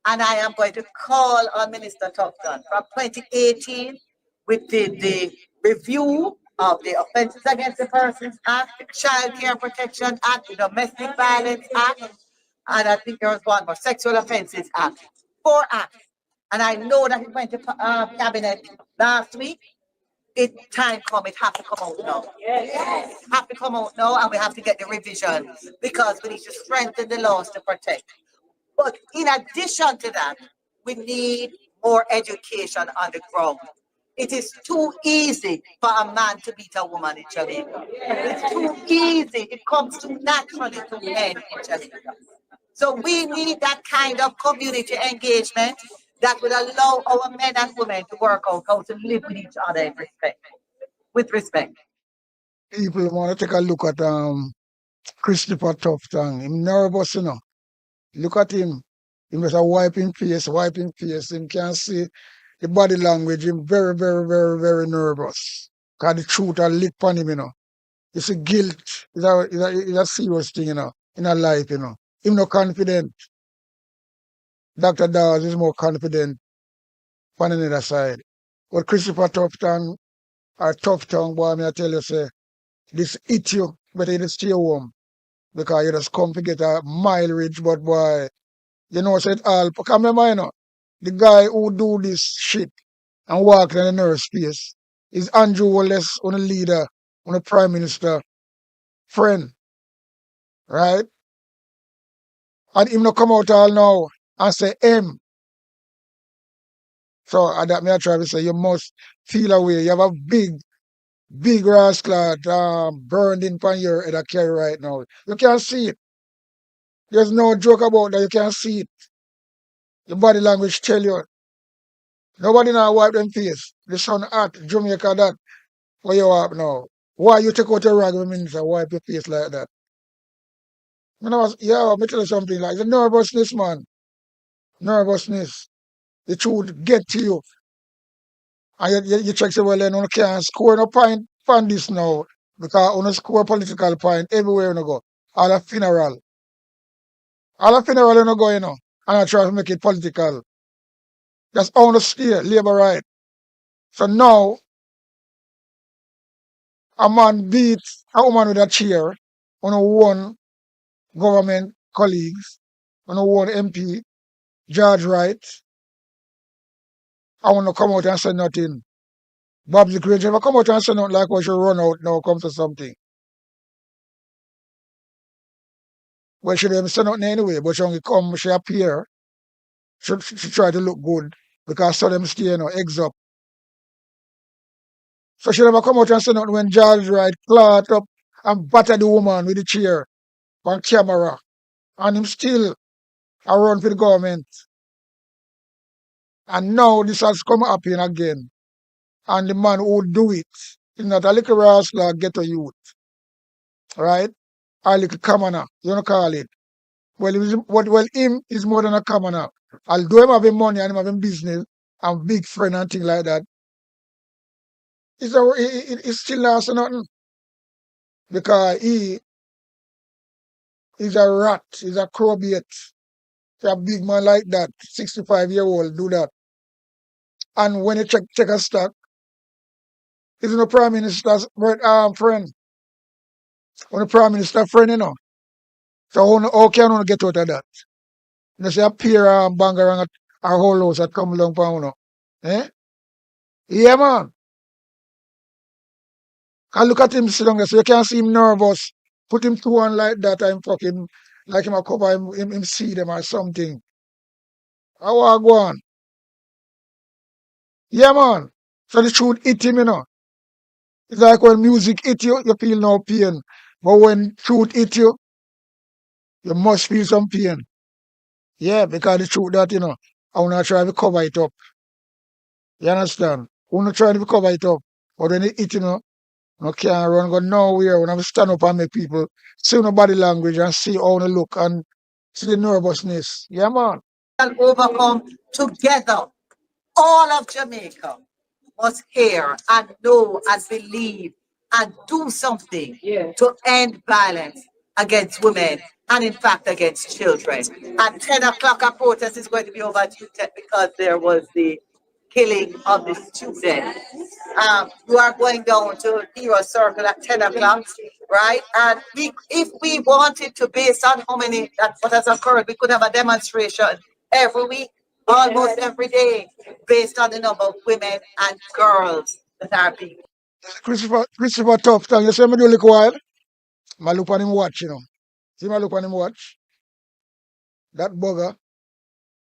S8: And I am going to call on Minister Tufton. From 2018, we did the review of the Offences Against the Persons Act, the Child Care Protection Act, the Domestic Violence Act, and I think there was one more, Sexual Offences Act. 4 acts. And I know that it went to cabinet last week. Time come, it have to come out now. It have to come out now, and we have to get the revision because we need to strengthen the laws to protect. But in addition to that, we need more education on the ground. It is too easy for a man to beat a woman in Jamaica. It's too easy. It comes too naturally to men in Jamaica. So we need that kind of community engagement that would allow our men and women to work out how to live with each other in respect. With respect.
S6: People want to take a look at Christopher Tufton. Him nervous, you know. Look at him. He was a wiping face. Him can see the body language. Him very, very, very, very nervous. Because the truth are lit on him, you know. You see, guilt is a serious thing, you know, in a life, you know. Him not confident. Dr. Dawes is more confident on the other side. But Christopher Tufton, or Tufton, boy, I tell you, say, this hit you, better you stay home. Because you just come to get a mileage, but boy, you know, said all. Because remember, you know, the guy who do this shit and walk in the nurse space is Andrew Wallace, on the leader, on the prime minister, friend, right? And him not come out all now and say him. So that me I try to say you must feel away. You have a big rascal burned in on your head that carry right now. You can't see it. There's no joke about that. You can't see it. Your body language tell you. Nobody now wipe them face. The sun hot, Jamaica that. Where you up now? Why you take out your rag with minister wipe your face like that? Me tell you something like the nervousness, man. Nervousness. The truth get to you. And you check say, well, then you can't score no point on this now. Because you score political point everywhere you go. All a funeral. All a funeral you go, you know. And I try to make it political. That's how you stay, labor right. So now, a man beat a woman with a chair on one government colleagues, on one MP, George Wright. I want to come out and say nothing. Bob's Grange never come out and say nothing like what she run out now, come to something. Well, she didn't say nothing anyway, but she only come, she appear. She try to look good because so them stay, you know, eggs up. So she never come out and say nothing when George Wright clot up and batter the woman with the chair on camera. And him still run for the government. And now this has come happen again. And the man who do it is not a little rascal ghetto youth. Right? A little commoner. You know call it. Him is more than a commoner. Although him having money and him having business and big friend and thing like that, it's still not nothing. Because he is a rat, he's a crowbait. A big man like that, 65-year-old, do that. And when you check a stock, he's no prime minister's friend. When the prime minister friend, you know. So how can you get out of that? You say a peer banger and a whole house that come along for you. Eh? Yeah, man. And look at him sitting there, so you can see him nervous. Put him to one like that and fucking like him a cover him see them or something. How I go on? Yeah, man. So the truth hit him, you know. It's like when music hit you, you feel no pain. But when truth hit you, you must feel some pain. Yeah, because the truth that, you know, I wanna try to cover it up. You understand? I wanna try to cover it up. But when it hit, you know, no can't run go nowhere. When I stand up and make people see no body language and see how they look and see the nervousness. Yeah, man.
S8: And overcome together. All of Jamaica must hear and know and believe and do something to end violence against women and in fact against children. At 10 o'clock a protest is going to be over because there was the killing of the student. You are going down to Hero Circle at 10 o'clock, right? And if we wanted to, based on how many, what has occurred, we could have a demonstration every week, almost every day, based on the number of women and girls that are being.
S6: Christopher Tough, you see me do a little while? I look on him watch, you know. See me look on him watch? That bugger.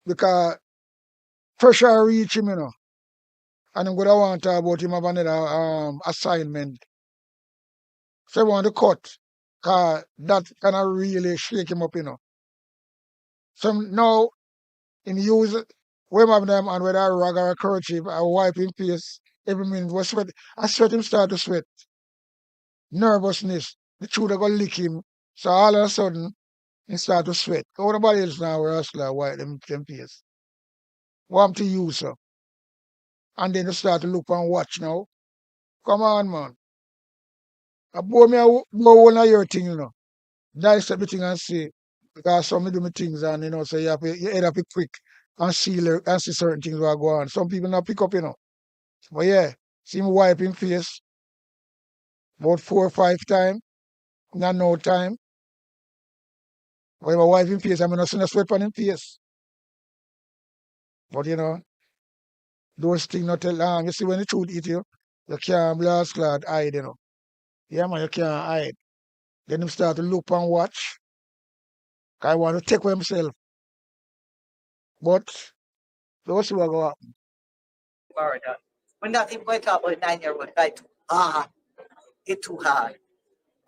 S6: Because pressure reach him, you know. And I'm gonna want to talk about him have another assignment. So I want to cut. Cause that kind of really shake him up, you know. So now him use when have them and whether a rag or a kerchief, I wipe him face every minute was sweat. I sweat him start to sweat. Nervousness. The truth gonna lick him. So all of a sudden he start to sweat. Cause nobody else now will hustler wipe them face. Want to use so. And then you start to look and watch now. Come on, man. I bore me a one of your thing, you know. Dice everything and see. Because some me do me things and you know, so you head up quick and see certain things will go on. Some people not pick up, you know. But yeah, see me wipe him face about 4 or 5 times, not no time. But if I wipe him face, I'm not seeing a sweat on him face. But you know, those things not tell you see when the truth hit you, you can't blast clad hide, you know. Yeah man, you can't hide. Then him start to look and watch. I want to take for himself. But we'll see what go happen.
S8: Florida. We're not even going to talk about 9-year-old guy too hard. It's too hard.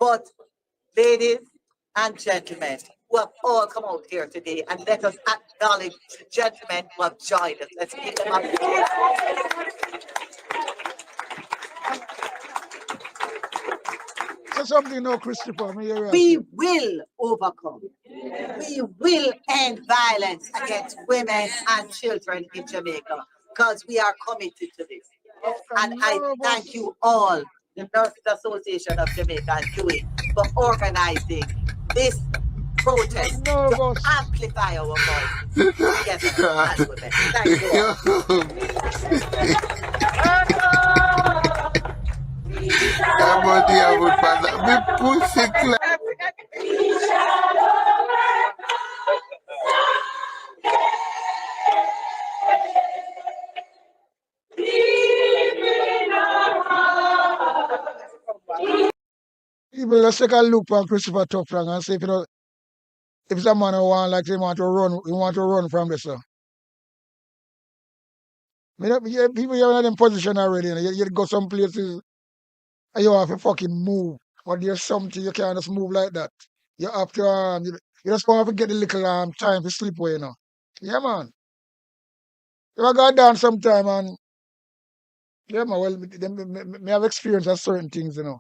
S8: But ladies and gentlemen who have all come out here today, and let us acknowledge the gentlemen who have joined us. Let's give them up.
S6: Say something now, Christopher.
S8: We will overcome. We will end violence against women and children in Jamaica because we are committed to this. And I thank you all, the Nurses Association of Jamaica and UAE, for organizing this protest to amplify our voice together as women. Thank you all.
S6: People let's take a look at Christopher Tough and see if you know if someone who want like he want to run from this. People you're in them position already, you know. You go some places and you have to fucking move. But there's something you can't just move like that. You have to you just want to get a little time to sleep away, you know. Yeah man. I got down sometime and yeah, man, well, me have experience of certain things, you know.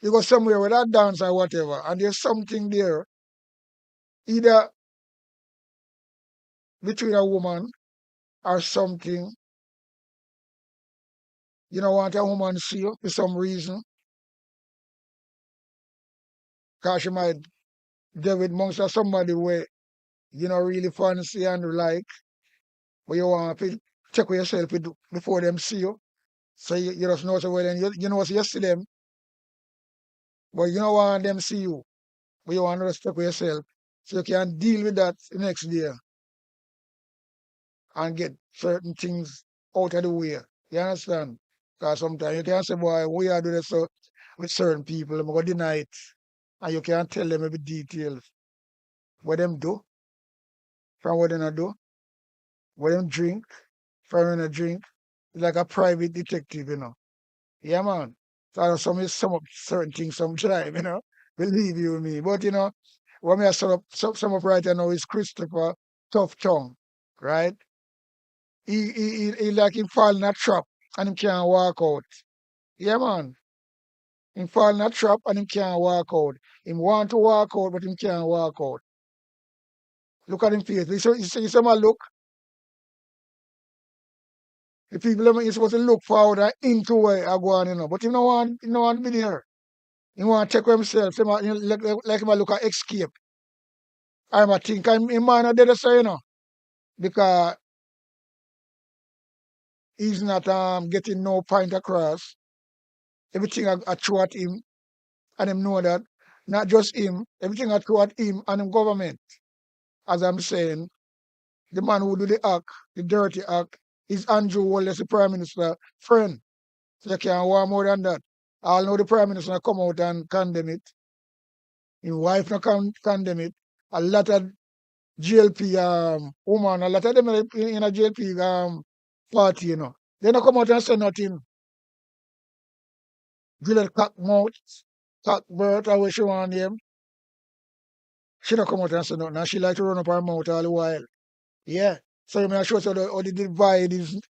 S6: You go somewhere with that dance or whatever, and there's something there, either between a woman or something, you don't want a woman to see you for some reason, because she might deal with amongst somebody where you know really fancy and like, but you want to check with yourself before them see you. So you just know so well, and you know so you see them, but you don't want them see you. But you want to just check with yourself so you can deal with that the next day and get certain things out of the way. You understand? Because sometimes you can say, boy, we are doing this so with certain people, I'm going to deny it. And you can't tell them every details. What them do, from what they not do, what them drink, from when they drink. It's like a private detective, you know. Yeah, man. So some is some of certain things sometimes, you know. Believe you me. But you know, what me I sum up right now is Christopher Tough Tongue, right? He like him fall in a trap and him can't walk out. Yeah, man. Him fall in a trap and him can't walk out. Him want to walk out, but him can't walk out. Look at him face. You see my look. The people are supposed to look forward and into where I go on, you know. But he don't want to be there. He want to check himself. Like him a look at escape. I'm a think him man not dead so, you know. Because he's not getting no point across. Everything I throw at him, and him know that. Not just him, everything I throw at him and the government. As I'm saying, the man who do the act, the dirty act, is Andrew Wallace, the Prime Minister, friend. So you can't want more than that. I'll know the Prime Minister come out and condemn it. His wife not condemn it. A lot of GLP woman, a lot of them in a GLP party, you know. They don't come out and say nothing. Juliet Cockmouth, Cockbird, or what she want name. She don't come out and say nothing. And she like to run up her mouth all the while. Yeah. So you may show so how the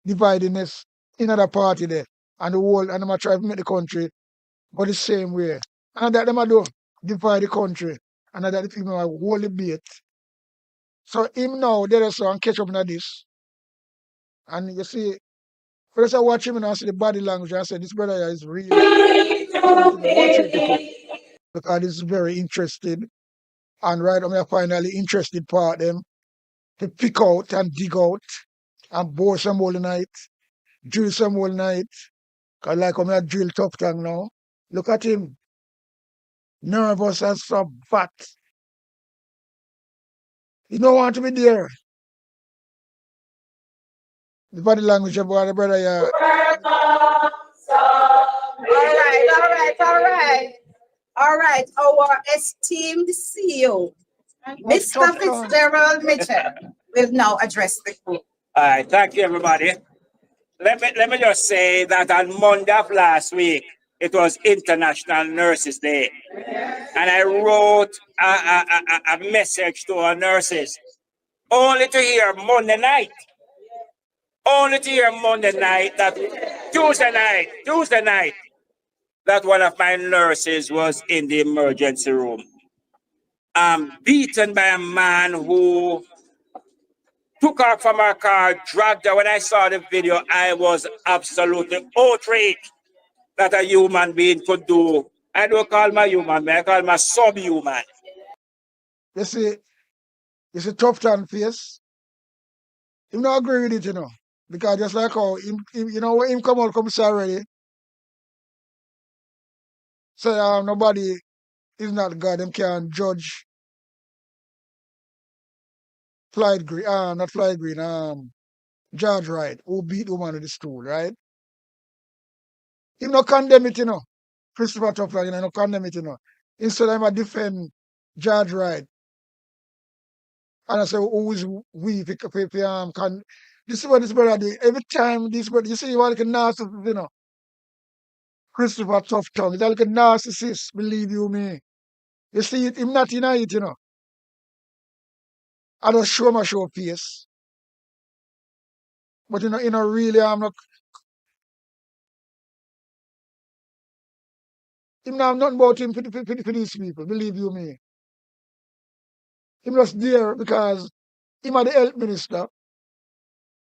S6: dividedness in other party there. And the whole, and them a try to make the country go the same way. And that them a do, divide the country. And that the people are whole debate. So him now, there is so and catch up in this. And you see, first I watch him and I see the body language. I said, this brother here is real. Watch it because this is very interesting. And right now, I finally interested part them to pick out and dig out and bore some whole night, drill some whole night. Because like I'm a drill tough tongue now. Look at him. Nervous as some fat. He don't want to be there. The body language of the brother here.
S8: All right. Our esteemed CEO, Mr. Fitzgerald Mitchell, will now address the group.
S12: All right, thank you, everybody. Let me just say that on Monday of last week, it was International Nurses Day. And I wrote a message to our nurses, only to hear Monday night, Tuesday night, that one of my nurses was in the emergency room, beaten by a man who took her from her car, dragged her. When I saw the video, I was absolutely outraged that a human being could do. I don't call my human being, I call my subhuman.
S6: You see, it's a tough time face. Him not agree with it, you know. Because just like how him you know, when him come say already, say nobody is not God, them can judge Floyd Green, not Floyd Green, George Wright, who beat the woman with the stool, right? Him not condemn it, you know. Christopher Tough, you know, no condemn it, you know. Instead, I'm a defend George Wright. And I say, who is we? This is what this brother do. Every time this brother, you see, you are like a narcissist, you know. Christopher Tough Tongue, he's like a narcissist, believe you me. You see it, him not in it, you know. I don't show my show face. But really, I'm not. Him not have nothing about him for these people. Believe you me. Him just there because him are the health minister,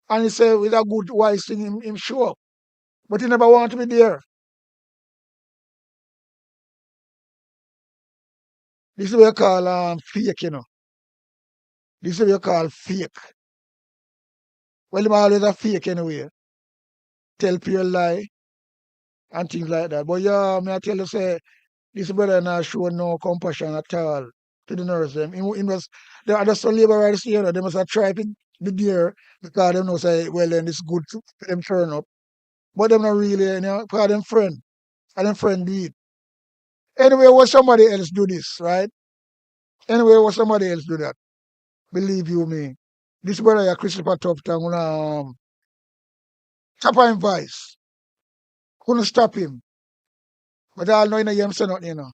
S6: and he say with a good wise thing, him show up. But he never want to be there. This is what you call fake, you know. This is what you call fake. Well, him always a fake anyway. Tell pure lie and things like that. But yeah, me I tell you, say, this brother not show no compassion at all to the nurse. Them. He was, they are just some labor rights, you know, they must have tried to be there because they know say, well, then it's good for them turn up. But them not really, you know, because them friend. And them friend did. Anyway, what somebody else do this, right? Anyway, what somebody else do that. Believe you me. This brother here, Christopher Tufton, tap him vice. Couldn't stop him. But I know him say nothing, you know.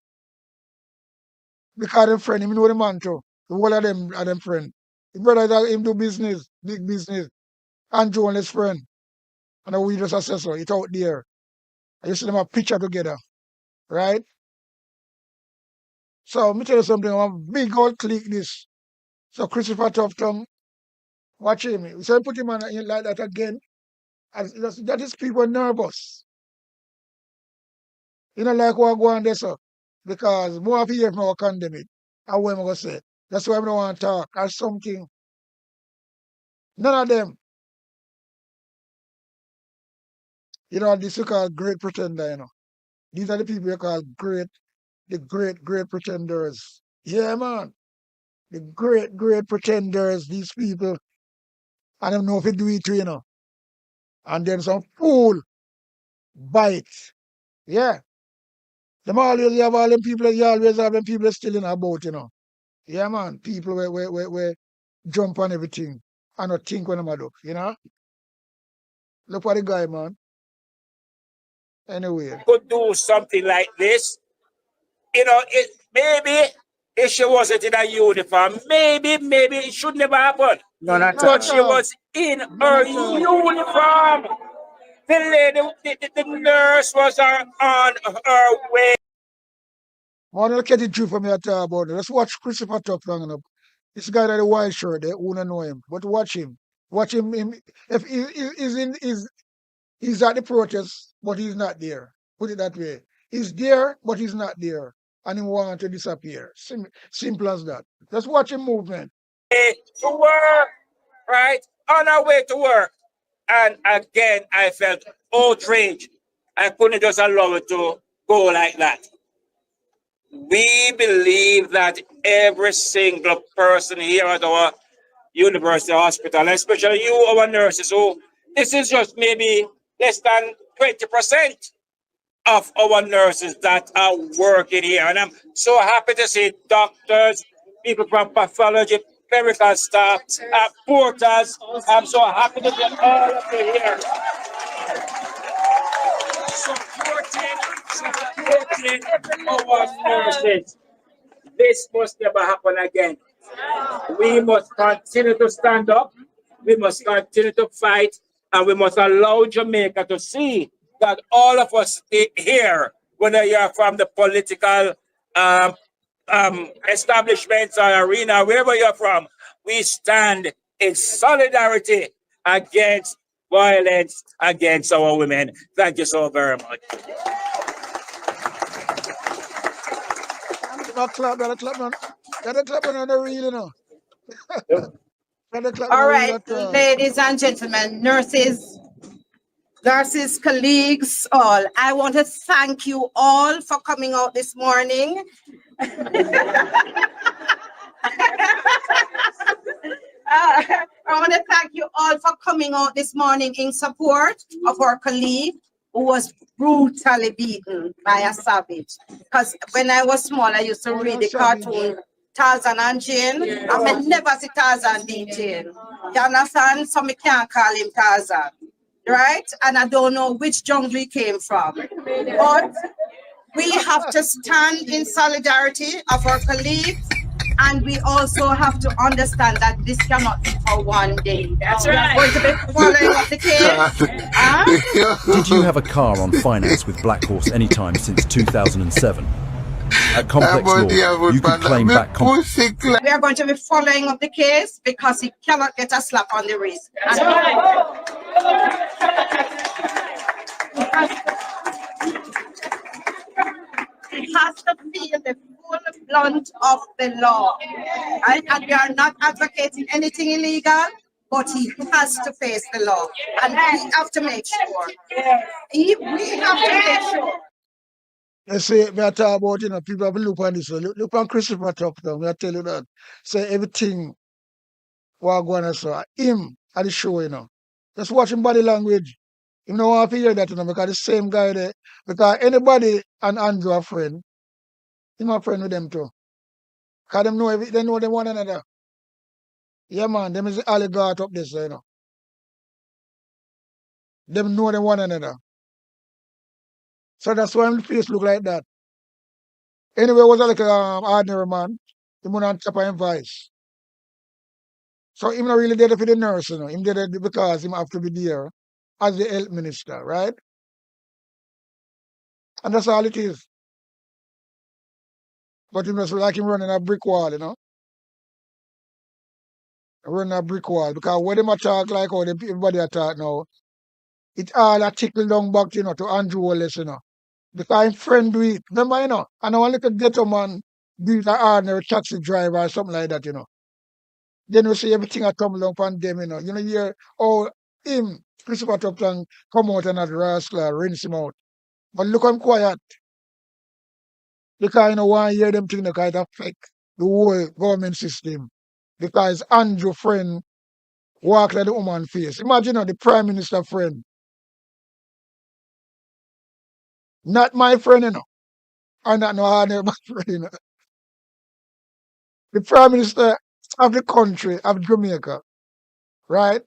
S6: Because them friend, him know the man too. The whole of them are them friend. His brother that him do business, big business. Andrew and his friend. And we just assessor, it out there. I used to them a picture together. Right? So let me tell you something, I'm big old click this. So Christopher Tufton, watch him. So I put him on like that again. That is people nervous. You know, like what go on there, so. Because more of you have condemn it. And what am I going to say? That's why I don't want to talk. Or something. None of them. You know, this you call great pretender, you know. These are the people you call the great pretenders. Yeah, man. The great pretenders, these people. And them know if you do it too, you know. And then some fool bite. Yeah. Them always have all them people, you always have them people still in a boat, you know. Yeah, man. People where jump on everything and not think when I'm do, you know. Look at the guy, man. Anyway.
S12: Could do something like this. You know, maybe if she wasn't in a uniform, maybe it should never happen.
S2: None at
S12: But
S2: all.
S12: she was in her uniform. The lady, the nurse was on her way.
S6: Man, look at the truth for me I talk about it. Let's watch Christopher Tufton. You know. This guy that the white shirt, they won't know him. But watch him. Watch him. If he's at the protest, but he's not there. Put it that way. He's there, but he's not there. And he wants to disappear. Simple as that. Just watch him movement.
S12: To work, right? On our way to work. And again, I felt outraged. I couldn't just allow it to go like that. We believe that every single person here at our university hospital, especially you, our nurses, who this is just maybe less than 20% of our nurses that are working here. And I'm so happy to see doctors, people from pathology, clerical staff, porters. I'm so happy to see all of you here. Supporting our nurses. This must never happen again. We must continue to stand up. We must continue to fight. And we must allow Jamaica to see that all of us here, whether you're from the political establishments or arena, wherever you're from, we stand in solidarity against violence against our women. Thank you so very much.
S6: Clap on the reel, you know.
S8: All right, ladies and gentlemen, nurses, colleagues, all. I want to thank you all for coming out this morning. I want to thank you all for coming out this morning in support of our colleague who was brutally beaten by a savage. Because when I was small, I used to read the cartoon Tarzan and Jane. Yeah. I never see Tarzan beat Jane. You understand? So I can't call him Tarzan. Right? And I don't know which jungle he came from. But we have to stand in solidarity of our colleagues
S13: And we also have to understand that this cannot be for one day.
S9: That's
S13: We are
S9: right.
S13: going to be following up the case.
S14: Did you have a car on finance with Black Horse anytime since 2007? At Complex Law, you could claim back
S13: We are going to be following up the case because he cannot get a slap on the wrist.
S9: That's right.
S13: He has to feel the full blunt of the law. Right? And we are not advocating anything illegal, but he has to face the law. And we have to make sure. We have to make sure.
S6: You see, me I talk about, people have look on this. Look on Christopher Top now. Me I tell you that. Say everything what going on, so him at the show, Just watch him body language. You know want to hear that, because the same guy there. Because anybody and Andrew a friend, him a friend with them too. Because them know they know them one another. Yeah, man, them is the oligarch up there, so, Them know them one another. So that's why his face look like that. Anyway, was like an ordinary man. He went on top of him voice. So him not really there for the nurse, Him there because him have to be there as the health minister, right? And that's all it is. But him just like him running a brick wall, Running a brick wall. Because when them a talk like how everybody a talk now, it all a tickle down back, to Andrew Wallace, Because I'm friend with it. Remember, and I want to get a man be an ordinary taxi driver or something like that, Then you see everything I come along from them, You hear, him, Christopher Tupton, come out and at rascal, rinse him out. But look, I'm quiet. Because, one hear them thing, because it affect the whole government system. Because Andrew friend walk like the woman face. Imagine, the Prime Minister friend. Not my friend, And not no ordinary friend, The Prime Minister of the country of Jamaica, right?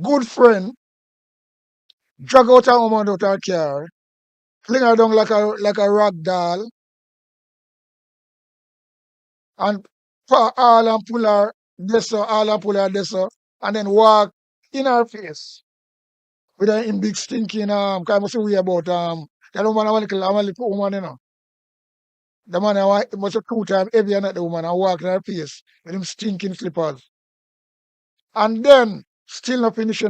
S6: Good friend, drag out a woman out her car, fling her down like a rag doll, and all and pull her this, and then walk in her face with her big stinking because I must worry about that woman a little woman, The man must have 2 times heavier than the woman and walk in her face with him stinking slippers. And then still not finish,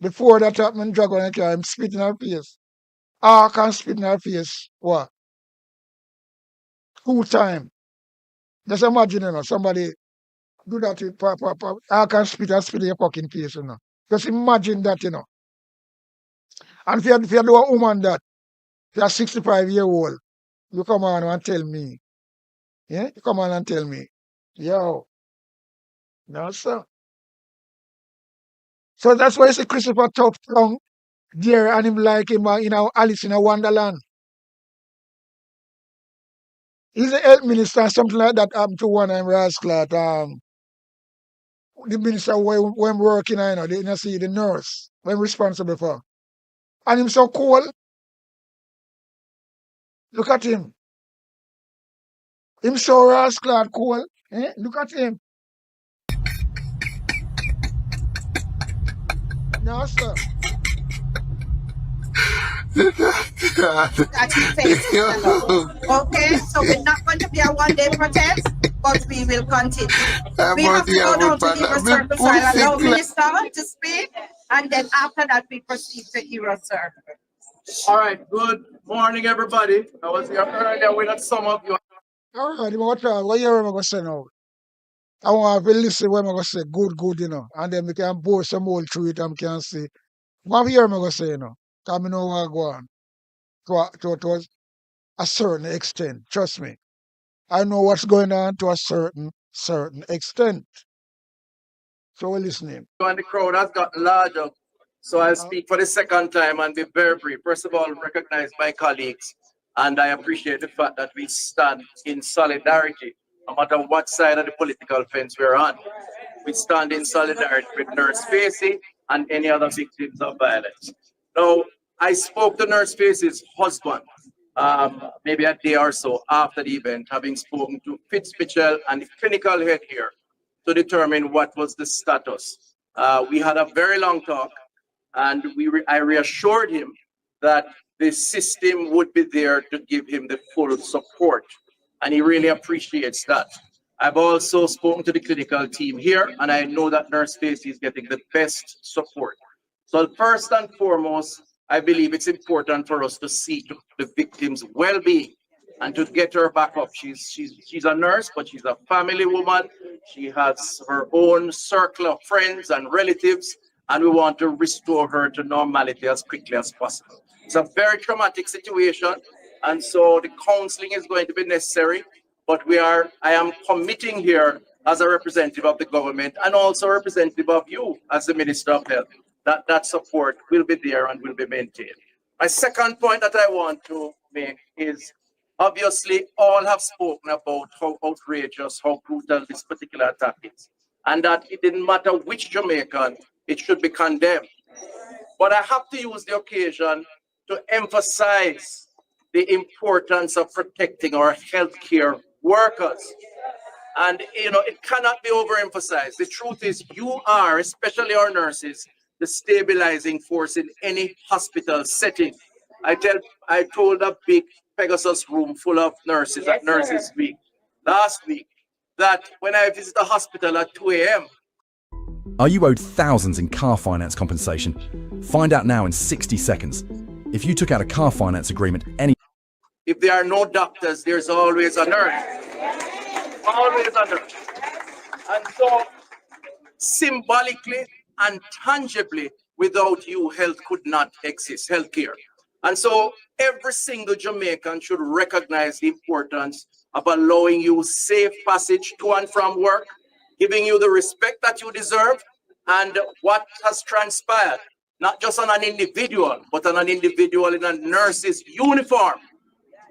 S6: Before that happened, drag on her car, him spit in her face. I can spit in her face. What? 2 times. Just imagine, somebody do that with I can spit in your fucking face, Just imagine that, And if you do a woman that, if you're 65-year-old, you come on and tell me. Yeah? You come on and tell me. Yo. No, sir. So that's why you see Christopher Tupton there and him like him, Alice in a Wonderland. He's a health minister, something like that happened to one of them rascal. The minister when working, they see the nurse when responsible for. And him so cool. Look at him. Him so rascal cool. Look at him. No, sir.
S13: That he faces the law. Okay, so we're not going to be a one-day protest, but we will continue. We have to go down to Hero Circle, so I'll allow Minister to speak, and then after that we proceed to Hero Circle.
S10: All right, good morning, everybody. I was here earlier with some of you.
S6: All right, what you going to say now? I want to listen what I'm going to say. Good, And then we can bore some old through it and can say, what I'm going to say, Because I know what I go on. To a certain extent. Trust me. I know what's going on to a certain extent. So we're listening.
S10: And the crowd has gotten larger. So I'll speak for the second time and be very brief. First of all, recognize my colleagues. And I appreciate the fact that we stand in solidarity, no matter what side of the political fence we're on. We stand in solidarity with Nurse Facey and any other victims of violence. Now, I spoke to Nurse Facey's husband maybe a day or so after the event, having spoken to Fitzmitchell and the clinical head here to determine what was the status. We had a very long talk, and I reassured him that the system would be there to give him the full support, and he really appreciates that. I've also spoken to the clinical team here, and I know that Nurse Stacey is getting the best support. So first and foremost, I believe it's important for us to see to the victim's well-being and to get her back up. She's a nurse, but she's a family woman. She has her own circle of friends and relatives, and we want to restore her to normality as quickly as possible. It's a very traumatic situation, and so the counseling is going to be necessary. But I am committing here as a representative of the government and also a representative of you as the Minister of Health, that support will be there and will be maintained. My second point that I want to make is, obviously, all have spoken about how outrageous, how brutal this particular attack is, and that it didn't matter which Jamaican, it should be condemned. But I have to use the occasion to emphasize the importance of protecting our healthcare workers. And, it cannot be overemphasized. The truth is, you are, especially our nurses, the stabilizing force in any hospital setting. I told a big Pegasus room full of nurses at Nurses Week last week that when I visit a hospital at 2 a.m.
S14: Are you owed thousands in car finance compensation? Find out now in 60 seconds. If you took out a car finance agreement
S10: If there are no doctors, there's always a nurse. Always a nurse. And so, symbolically and tangibly, without you, health could not exist, healthcare. And so, every single Jamaican should recognize the importance of allowing you safe passage to and from work, giving you the respect that you deserve, and what has transpired, not just on an individual, but on an individual in a nurse's uniform,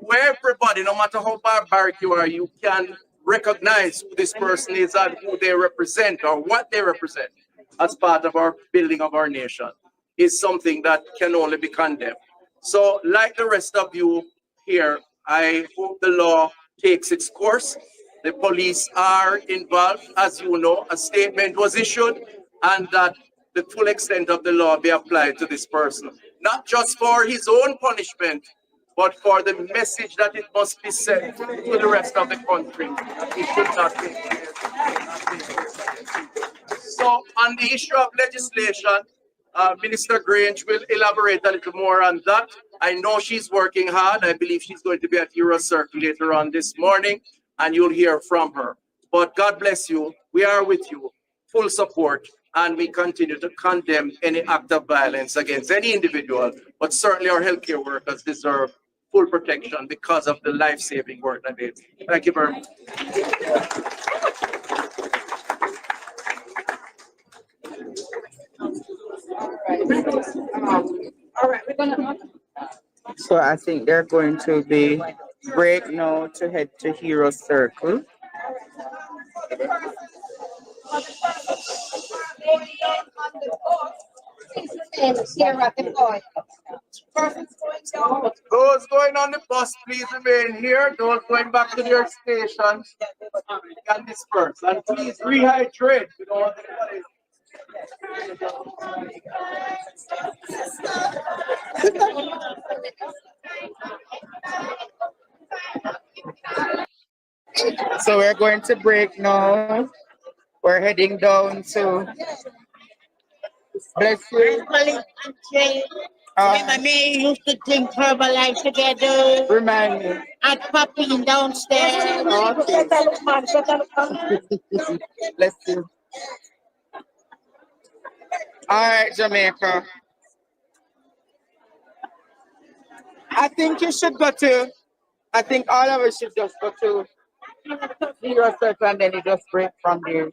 S10: where everybody, no matter how barbaric you are, you can recognize who this person is and who they represent or what they represent as part of our building of our nation, is something that can only be condemned. So, like the rest of you here, I hope the law takes its course. The police are involved. As you know, a statement was issued, and that the full extent of the law be applied to this person, not just for his own punishment, but for the message that it must be sent to the rest of the country. It should not be. So, on the issue of legislation, Minister Grange will elaborate a little more on that. I know she's working hard. I believe she's going to be at Eurocircle later on this morning, and you'll hear from her. But God bless you. We are with you, full support, and we continue to condemn any act of violence against any individual, but certainly our healthcare workers deserve full protection because of the life-saving work that they do. Thank you very much.
S2: All right, we're gonna. So I think they're going to be break now to head to Hero Circle.
S10: Those going on the bus, please remain here. Those going back to their stations can disperse. And please rehydrate. We don't want anybody.
S2: So we're going to break now. We're heading down to bless you.
S15: Remember me used to drink Herbalife together.
S2: Remind me.
S15: At Popping downstairs.
S2: Bless you. All right, Jamaica. I think you should go to. I think all of us should just go to Hero Circle and then you just break from there.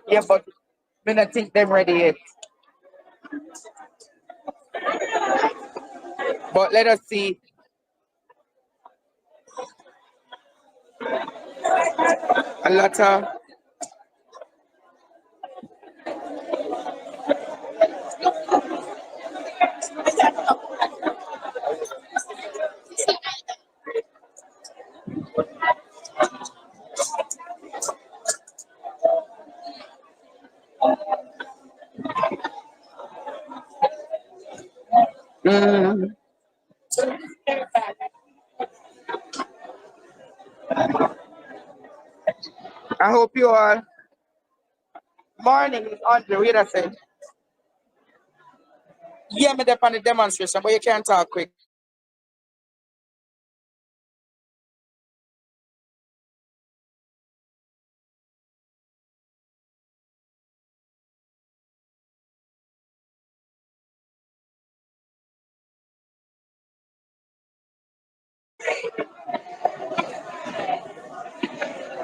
S2: Yeah, but I don't think them ready yet. But let us see. A lot of Mm. I hope you all. Morning is Andre. Wait a second. Yeah, me there on the demonstration, but you can't talk quick.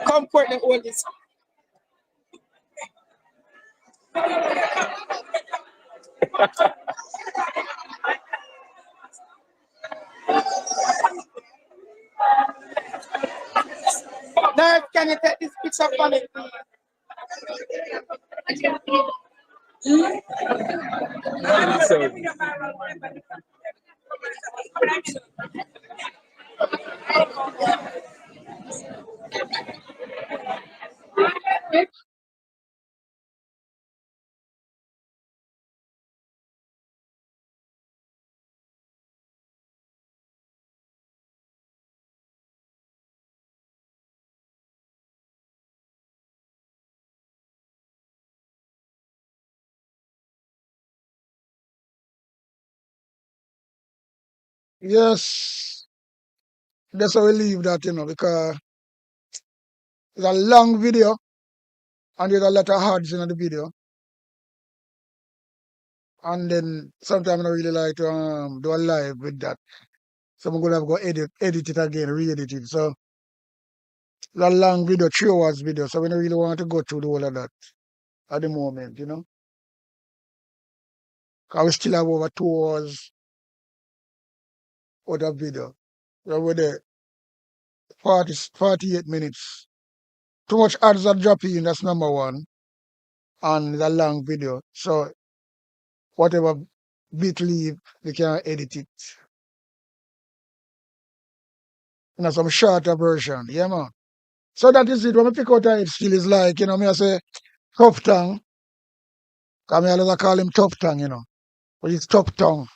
S2: Come Courtney, hold this. Nurse, can you take this picture for me, please?
S6: Yes, that's how we leave that, because it's a long video and there's a lot of ads in the video. And then sometimes I don't really like to do a live with that. So I'm gonna have to go edit it again, re-edit it. So it's a long video, 3 hours video. So we don't really want to go through the whole of that at the moment. Cause we still have over 2 hours out of video. So we're there 48 minutes. Too much ads are dropping in, that's number one. And it's a long video. So whatever bit leave, we can edit it. Some shorter version. Yeah, man. So that is it. When I pick out it still is like, me I say tough tongue. Cause me always call him tough tongue. But it's tough tongue.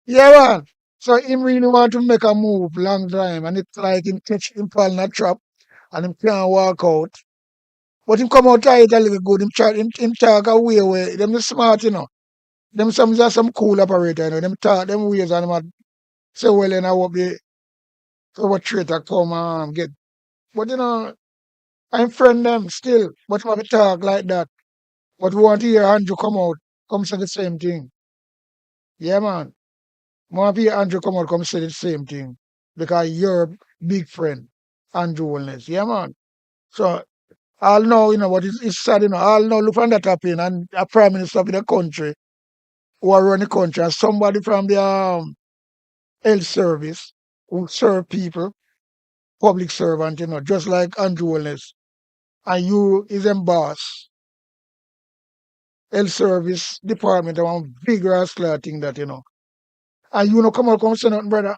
S6: Yeah, man. So him really want to make a move long time. And it's like him catch him fall in a trap and him can't walk out. But him come out tight a little good. Him talk away. Them is smart. Them some cool operator. Them talk them ways and them a say, well, I hope the perpetrator come and get. But I'm friend them still. But we talk like that. But we want to hear Andrew come out, come say the same thing. Yeah, man. We want to hear Andrew come out, come say the same thing. Because you're a big friend, Andrew Wellness. Yeah, man. So I'll know, what it's sad, I'll know look from that happen and a prime minister of the country who are running the country and somebody from the health service who serve people, public servant, just like Andrew Wellness. And you is them boss, health service department, and one big rascal thing that. And you no come out come say nothing, brother.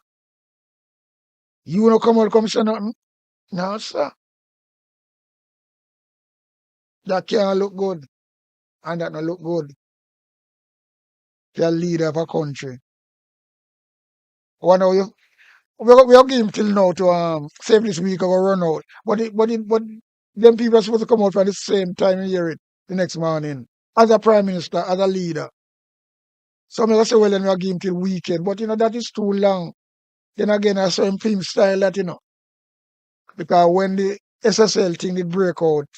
S6: You no come out come say nothing. No, sir. That can't look good. And that no look good. You're a leader of a country. One of you we have give him till now to save this week or run out. But them people are supposed to come out for the same time and hear it the next morning. As a prime minister, as a leader. So I'm gonna say, well, then we'll give him till weekend. But that is too long. Then again, I saw him film style that. Because when the SSL thing did break out,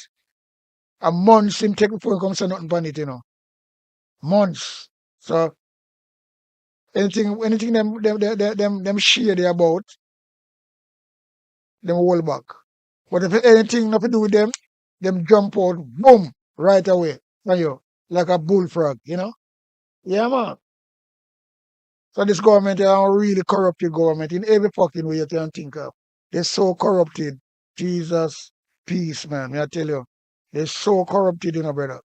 S6: a months him take before he come say nothing on it. Months. So anything them shady about, them hold back. But if anything nothing to do with them jump out, boom, right away. Like a bullfrog. Yeah, man. So this government is a really corrupted government in every fucking way you can think of. They're so corrupted. Jesus, peace, man. May I tell you. They're so corrupted, brother.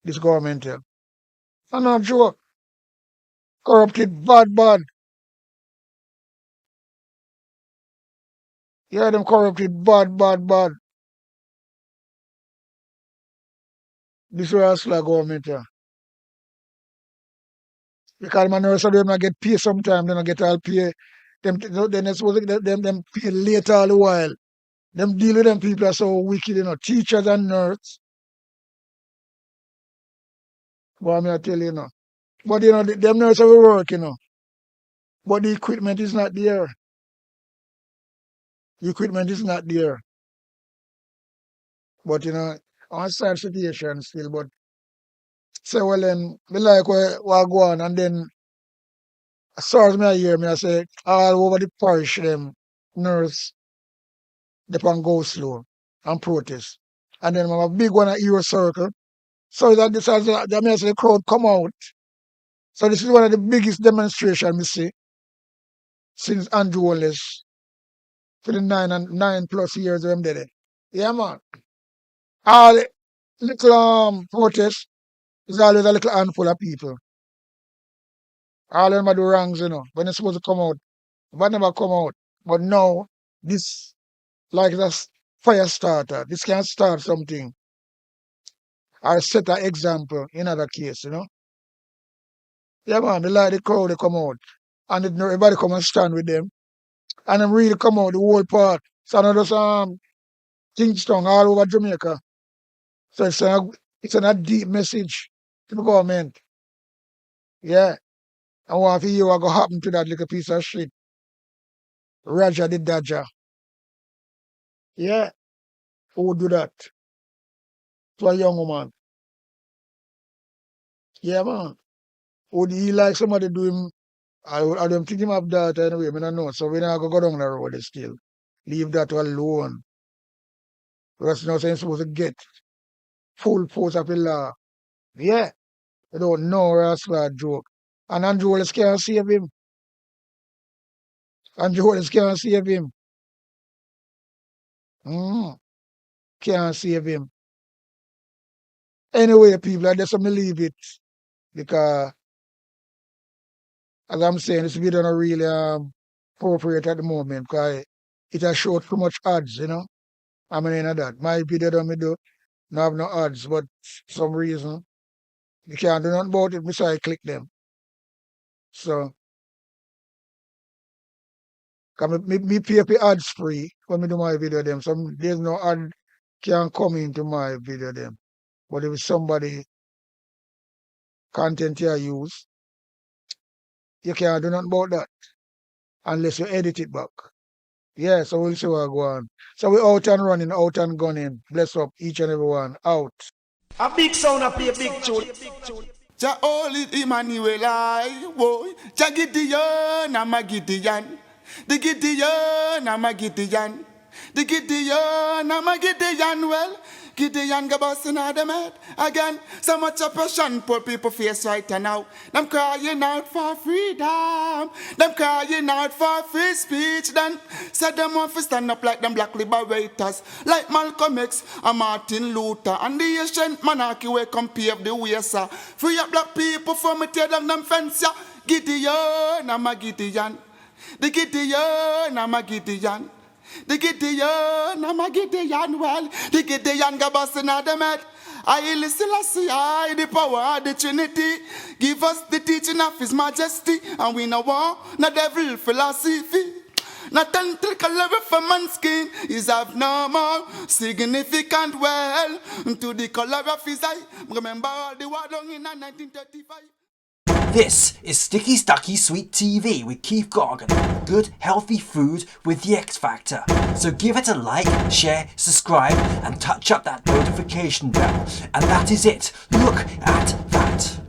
S6: This government here. I'm not joke. Corrupted bad, bad. Yeah, them corrupted bad, bad, bad. This was a government, yeah. Because my nurse them not get paid sometimes, they don't get all pay. Them then they're supposed to get them pay later all the while. Them deal with them people are so wicked, you know. Teachers and nurses. What I tell you, know. But you know, them nurses will work, you know. But the equipment is not there. The equipment is not there. But you know, on sad situation still, but say well then me like what go on and then as far as me I hear me I say all over the parish them nurse they can go slow and protest. And then a big one at Euro Circle. So that this has that means the crowd come out. So this is one of the biggest demonstrations we see since Andrew Wallace for the 9+ years of them did it. Yeah man. All the little protests is always a little handful of people. All of them are do wrongs, you know, when they're supposed to come out. But never come out. But now, this, like a fire starter, this can start something. Or set an example in other case, you know. Yeah, man, they like the crowd, they come out. And everybody come and stand with them. And them really come out, the whole part. So now there's Kingston all over Jamaica. So it's a deep message to the government. Yeah. And what for you what go happen to that little piece of shit? Roger the Dodger. Yeah. Who would do that? To a young woman. Yeah, man. Would he like somebody do him? I don't think him have that anyway, I don't know. So we not go down the road still. Leave that alone. Because now you're supposed to get full force of the law. Yeah. You don't know Rascal joke. And Andrew Wallace can't save him. Andrew Wallace can't save him. Can't save him. Anyway, people, I just leave it. Because, as I'm saying, this video not really appropriate at the moment. Because it has showed too much ads, you know. I mean, that. My video don't have no ads, but for some reason, you can't do nothing about it besides click them. So, because me pay for ads free when I do my video them. So there's no ad can come into my video them. But if somebody content you use, you can't do nothing about that unless you edit it back. Yeah, so we'll see what go on. So we out and running, out and gunning. Bless up each and every one. Out.
S3: A big sound up here, big tune. Jah holy Emmanuel, I boy. Jah Gideon, I'm a Gideon. The Gideon, I'm a Gideon. The Gideon, I'm a Gideon. Well, Gideon go busting out them head again. So much oppression poor people face right now. Them crying out for freedom. Them crying out for free speech. Then said them want to stand up like them black liberators, like Malcolm X and Martin Luther and the ancient monarchy where come pave the way, sir. Free up black people from me tear down them fence, yeah. Gideon, I'm a Gideon. The Gideon, I'm a Gideon. The Gideon, I'm a Gideon, well, the Gideon go busting out them head. I listen, I the power of the Trinity. Give us the teaching of His Majesty, and we no want no devil philosophy. Not until level for man's skin is of no more significant well to the color of his eye. Remember all the war done in 1935.
S5: This is Sticky Stucky Sweet TV with Keith Gargan. Good, healthy food with the X Factor. So give it a like, share, subscribe, and touch up that notification bell. And that is it. Look at that.